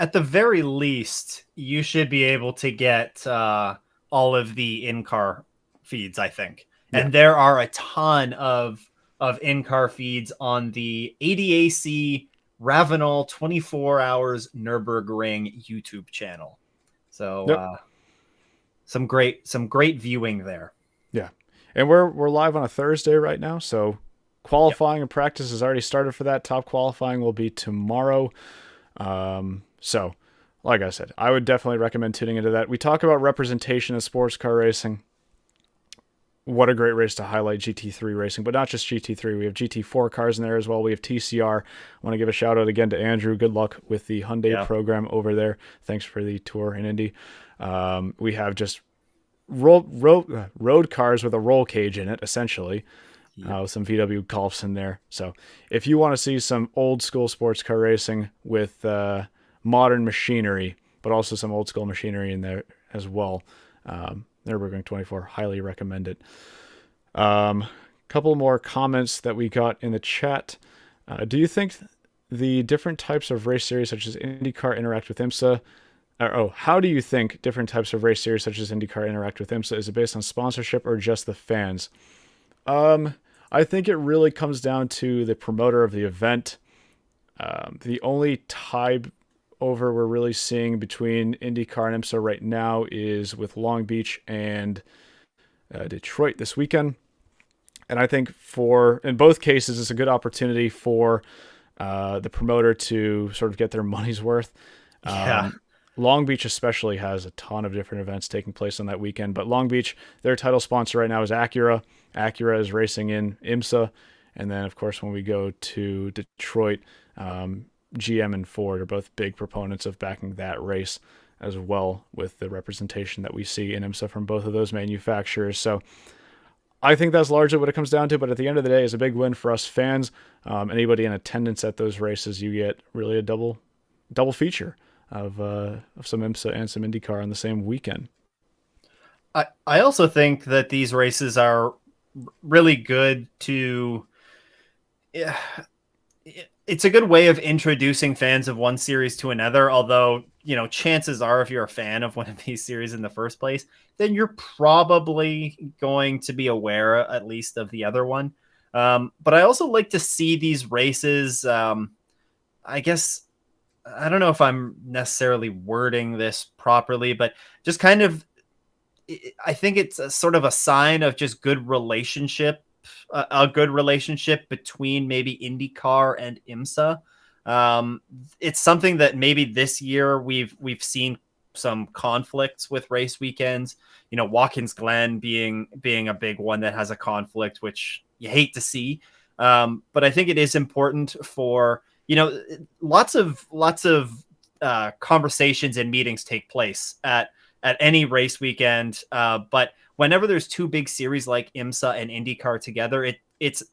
At the very least, you should be able to get all of the in-car feeds, I think. And there are a ton of of in-car feeds on the ADAC Ravenel 24 Hours Nürburgring YouTube channel. So Yep. some great viewing there. Yeah. And we're live on a Thursday right now, so Yep. qualifying and practice has already started for that. Top qualifying will be tomorrow. So, like I said, I would definitely recommend tuning into that. We talk about representation of sports car racing. What a great race to highlight GT3 racing, but not just GT3. We have GT4 cars in there as well. We have TCR. I want to give a shout out again to Andrew. Good luck with the Hyundai Yeah. program over there. Thanks for the tour in Indy. We have just road cars with a roll cage in it, essentially. With some VW Golfs in there. So if you want to see some old school sports car racing with modern machinery, but also some old school machinery in there as well, Nürburgring 24, highly recommend it. Couple more comments that we got in the chat. Do you think the different types of race series such as IndyCar interact with IMSA? How do you think different types of race series such as IndyCar interact with IMSA? Is it based on sponsorship or just the fans? I think it really comes down to the promoter of the event. The only tie over we're really seeing between IndyCar and IMSA right now is with Long Beach and Detroit this weekend. And I think in both cases, it's a good opportunity for the promoter to sort of get their money's worth. Yeah. Long Beach especially has a ton of different events taking place on that weekend. But Long Beach, their title sponsor right now is Acura. Acura is racing in IMSA. And then, of course, when we go to Detroit, GM and Ford are both big proponents of backing that race as well, with the representation that we see in IMSA from both of those manufacturers. So I think that's largely what it comes down to. But at the end of the day, it's a big win for us fans. Anybody in attendance at those races, you get really a double feature of some IMSA and some IndyCar on the same weekend. I also think that these races are really good to. It's a good way of introducing fans of one series to another. Although, chances are, if you're a fan of one of these series in the first place, then you're probably going to be aware at least of the other one. But I also like to see these races. I guess, I don't know if I'm necessarily wording this properly, but just kind of, I think it's a sort of a sign of just good relationship, a good relationship between maybe IndyCar and IMSA. It's something that maybe this year we've seen some conflicts with race weekends. Watkins Glen being a big one that has a conflict, which you hate to see. But I think it is important for lots of conversations and meetings take place at any race weekend. But whenever there's two big series like IMSA and IndyCar together, it's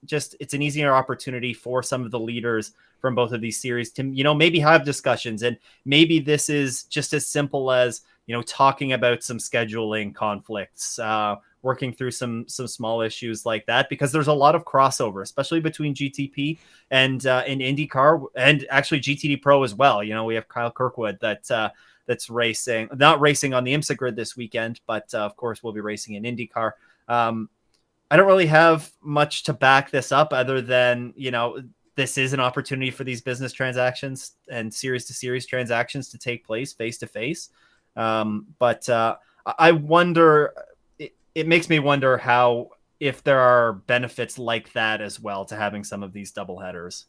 an easier opportunity for some of the leaders from both of these series to, maybe have discussions. And maybe this is just as simple as, talking about some scheduling conflicts, working through some small issues like that, because there's a lot of crossover, especially between GTP and IndyCar, and actually GTD Pro as well. We have Kyle Kirkwood that's not racing on the IMSA grid this weekend, but of course we'll be racing in IndyCar. I don't really have much to back this up other than, this is an opportunity for these business transactions and series to series transactions to take place face to face. But I wonder, it makes me wonder if there are benefits like that as well to having some of these double headers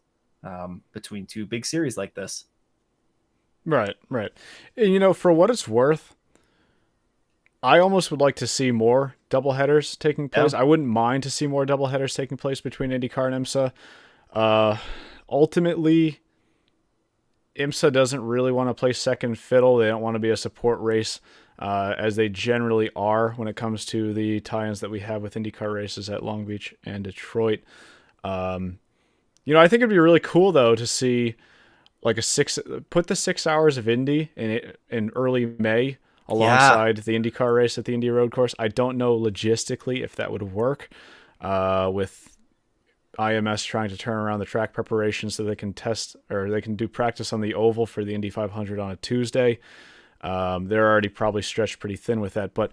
between two big series like this. Right. And, for what it's worth, I almost would like to see more doubleheaders taking place. Yeah. I wouldn't mind to see more doubleheaders taking place between IndyCar and IMSA. Ultimately, IMSA doesn't really want to play second fiddle. They don't want to be a support race, as they generally are when it comes to the tie-ins that we have with IndyCar races at Long Beach and Detroit. I think it'd be really cool though to see like put the 6 hours of Indy in early May alongside the IndyCar race at the Indy Road Course. I don't know logistically if that would work with IMS trying to turn around the track preparation so they can test or they can do practice on the oval for the Indy 500 on a Tuesday. They're already probably stretched pretty thin with that, but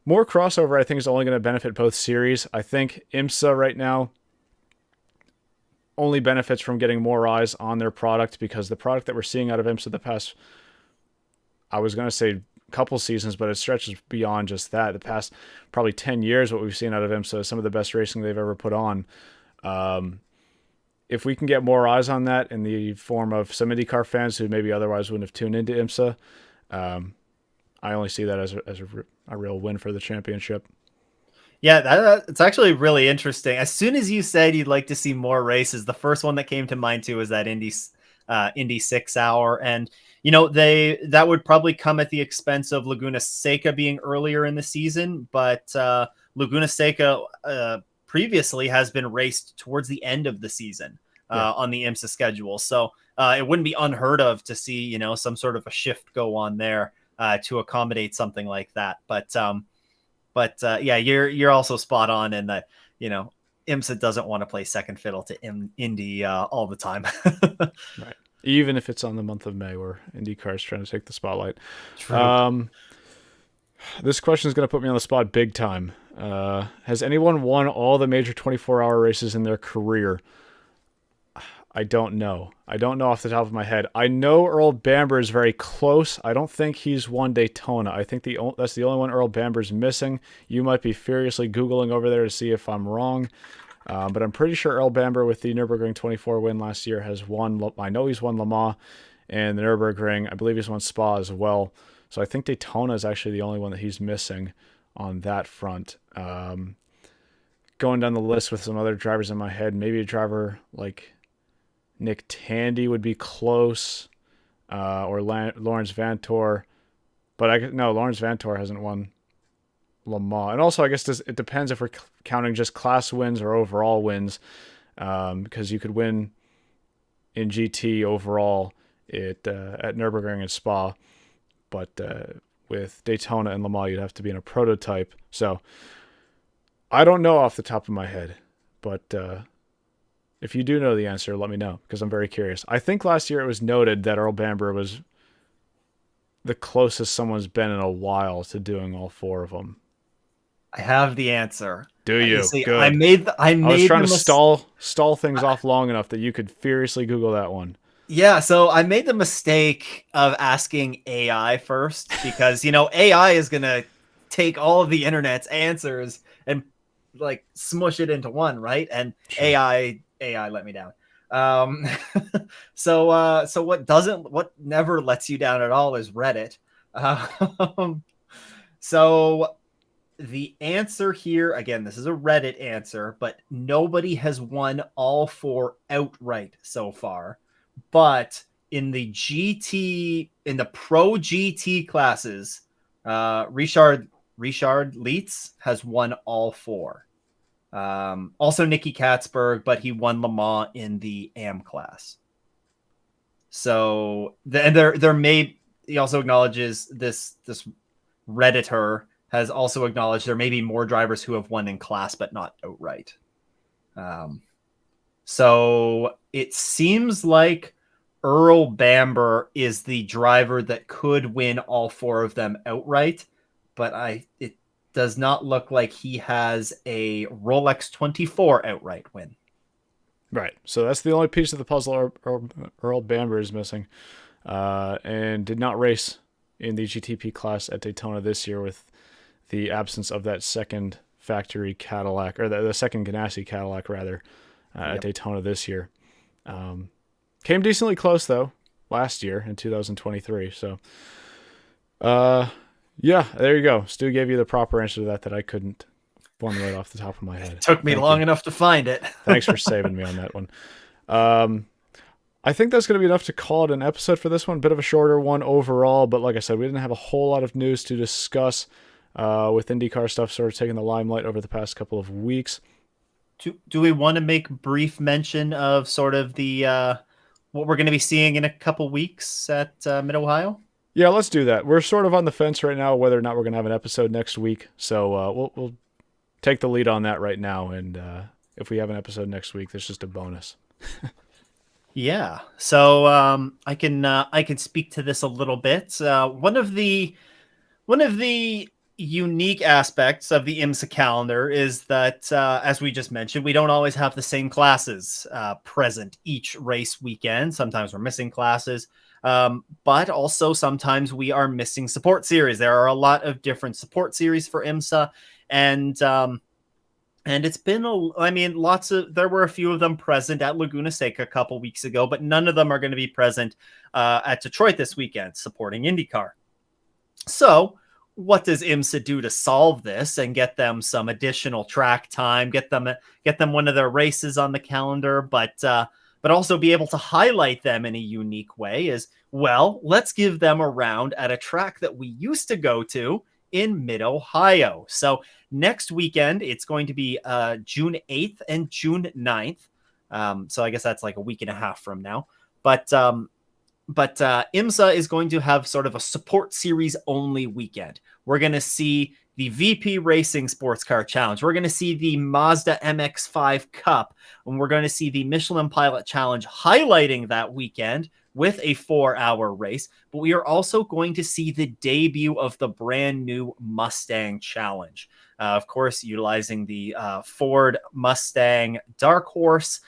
more crossover I think is only going to benefit both series. I think IMSA right now only benefits from getting more eyes on their product, because the product that we're seeing out of IMSA the past, I was going to say couple seasons, but it stretches beyond just that. The past probably 10 years, what we've seen out of IMSA is some of the best racing they've ever put on. If we can get more eyes on that in the form of some IndyCar fans who maybe otherwise wouldn't have tuned into IMSA, I only see that as a real win for the championship. Yeah, it's actually really interesting. As soon as you said you'd like to see more races, the first one that came to mind too was that Indy 6 hour. And, that would probably come at the expense of Laguna Seca being earlier in the season. But Laguna Seca previously has been raced towards the end of the season on the IMSA schedule. So it wouldn't be unheard of to see, some sort of a shift go on there to accommodate something like that. But yeah, you're also spot on in that, IMSA doesn't want to play second fiddle to Indy all the time. Right. Even if it's on the month of May where IndyCar is trying to take the spotlight. True. This question is going to put me on the spot big time. Has anyone won all the major 24-hour races in their career? I don't know. I don't know off the top of my head. I know Earl Bamber is very close. I don't think he's won Daytona. I think that's the only one Earl Bamber's missing. You might be furiously Googling over there to see if I'm wrong. But I'm pretty sure Earl Bamber with the Nürburgring 24 win last year has won. I know he's won Le Mans and the Nürburgring. I believe he's won Spa as well. So I think Daytona is actually the only one that he's missing on that front. Going down the list with some other drivers in my head, maybe a driver like Nick Tandy would be close, or Lawrence Vantor. But Lawrence Vantor hasn't won Le Mans. And also, I guess it depends if we're counting just class wins or overall wins, because you could win in GT overall at Nürburgring and Spa, but with Daytona and Le Mans, you'd have to be in a prototype. So I don't know off the top of my head, but if you do know the answer, let me know, because I'm very curious. I think last year it was noted that Earl Bamber was the closest someone's been in a while to doing all four of them. I have the answer. Do you? See, Good. I was trying to stall things off long enough that you could furiously Google that one. Yeah, so I made the mistake of asking AI first because, AI is going to take all of the internet's answers and like smush it into one, right? And sure. AI let me down. So what never lets you down at all is Reddit. So the answer here, again, this is a Reddit answer, but nobody has won all four outright so far. But in the pro GT classes, Richard Leitz has won all four. Also Nicky Katzberg, but he won Le Mans in the AM class. So he also acknowledges this Redditor has also acknowledged there may be more drivers who have won in class, but not outright. So it seems like Earl Bamber is the driver that could win all four of them outright, but it does not look like he has a Rolex 24 outright win. Right. So that's the only piece of the puzzle Earl Bamber is missing, and did not race in the GTP class at Daytona this year with the absence of that second factory Cadillac, or the second Ganassi Cadillac rather, at Daytona this year. Came decently close though last year in 2023. So, yeah, there you go. Stu gave you the proper answer to that I couldn't formulate off the top of my head. It took me long enough to find it. Thanks for saving me on that one. I think that's going to be enough to call it an episode for this one. Bit of a shorter one overall, but like I said, we didn't have a whole lot of news to discuss with IndyCar stuff sort of taking the limelight over the past couple of weeks. Do we want to make brief mention of sort of the what we're going to be seeing in a couple weeks at Mid-Ohio? Yeah, let's do that. We're sort of on the fence right now whether or not we're going to have an episode next week. So we'll take the lead on that right now. And if we have an episode next week, there's just a bonus. Yeah. So I can speak to this a little bit. One of the unique aspects of the IMSA calendar is that, as we just mentioned, we don't always have the same classes present each race weekend. Sometimes we're missing classes, but also sometimes we are missing support series. There are a lot of different support series for IMSA, and it's been there were a few of them present at Laguna Seca a couple weeks ago, but none of them are going to be present at Detroit this weekend supporting IndyCar. So what does IMSA do to solve this and get them some additional track time, get them one of their races on the calendar, but also be able to highlight them in a unique way? Is, well, let's give them a round at a track that we used to go to in Mid-Ohio. So next weekend, it's going to be June 8th and June 9th. So I guess that's like a week and a half from now. But IMSA is going to have sort of a support series only weekend. We're going to see the VP Racing Sports Car Challenge. We're going to see the Mazda MX-5 Cup, and we're going to see the Michelin Pilot Challenge highlighting that weekend with a 4-hour race. But we are also going to see the debut of the brand new Mustang Challenge. Of course, utilizing the Ford Mustang Dark Horse.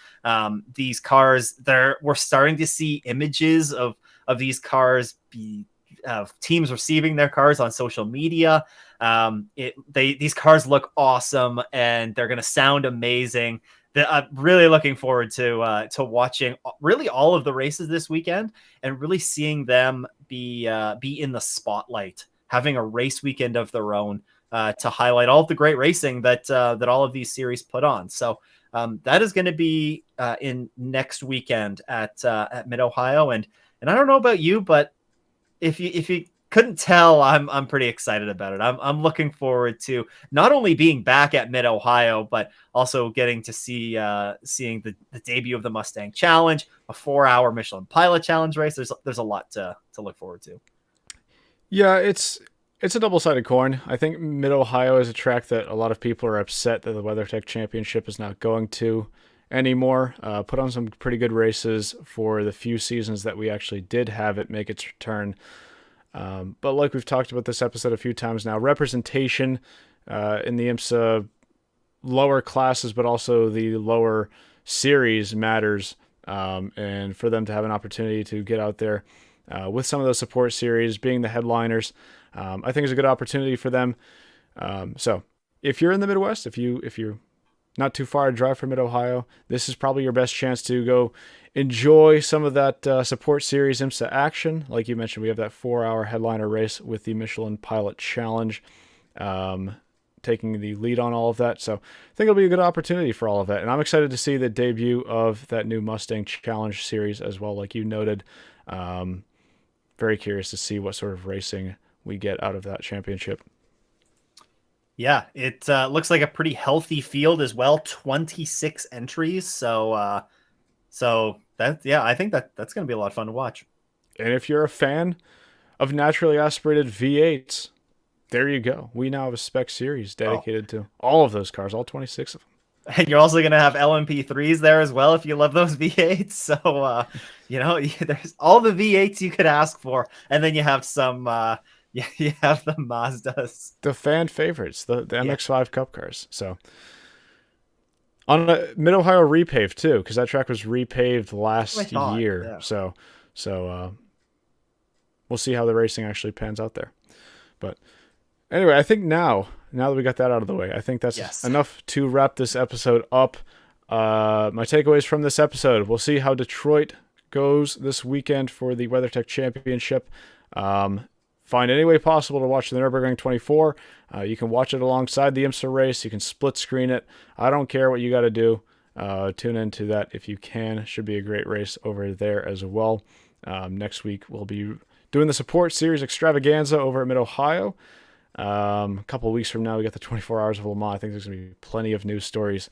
These cars, we're starting to see images of these cars, teams receiving their cars on social media. These cars look awesome, and they're going to sound amazing. I'm really looking forward to watching really all of the races this weekend and really seeing them be in the spotlight, having a race weekend of their own to highlight all of the great racing that all of these series put on. So that is going to be in next weekend at Mid-Ohio, and I don't know about you, but if you couldn't tell, I'm pretty excited about it. I'm looking forward to not only being back at Mid-Ohio, but also getting to seeing the debut of the Mustang Challenge, a 4-hour Michelin Pilot Challenge race. There's a lot to look forward to. Yeah, it's a double-sided coin. I think Mid-Ohio is a track that a lot of people are upset that the WeatherTech Championship is not going to anymore. Put on some pretty good races for the few seasons that we actually did have it make its return. But like we've talked about this episode a few times now, representation in the IMSA lower classes, but also the lower series matters. And for them to have an opportunity to get out there with some of those support series, being the headliners, I think is a good opportunity for them. So if you're in the Midwest, if you're not too far to drive from Mid-Ohio, this is probably your best chance to go enjoy some of that support series IMSA action. Like you mentioned, we have that 4-hour headliner race with the Michelin Pilot Challenge taking the lead on all of that. So I think it'll be a good opportunity for all of that. And I'm excited to see the debut of that new Mustang Challenge series as well, like you noted. Very curious to see what sort of racing we get out of that championship. Yeah, it looks like a pretty healthy field as well. 26 entries. So I think that's going to be a lot of fun to watch. And if you're a fan of naturally aspirated V8s, there you go. We now have a spec series dedicated to all of those cars, all 26 of them. And you're also going to have LMP3s there as well if you love those V8s. So, there's all the V8s you could ask for. And then you have some, you have the Mazdas. The fan favorites, the MX-5 Cup cars. So, on a Mid-Ohio repave too, because that track was repaved last year. Yeah. So we'll see how the racing actually pans out there. But anyway, I think now that we got that out of the way, I think that's enough to wrap this episode up. My takeaways from this episode: we'll see how Detroit goes this weekend for the WeatherTech Championship. Find any way possible to watch the Nürburgring 24. You can watch it alongside the IMSA race. You can split screen it. I don't care what you got to do. Tune into that if you can. Should be a great race over there as well. Next week we'll be doing the support series extravaganza over at Mid-Ohio. A couple of weeks from now we got the 24 Hours of Le Mans. I think there's going to be plenty of news stories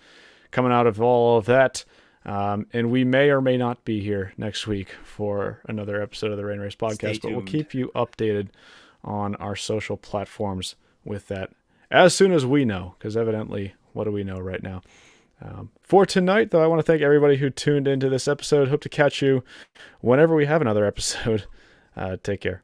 coming out of all of that. And we may or may not be here next week for another episode of the Rain Race Podcast, but we'll keep you updated on our social platforms with that as soon as we know, because evidently, what do we know right now? For tonight, though, I want to thank everybody who tuned into this episode. Hope to catch you whenever we have another episode. Take care.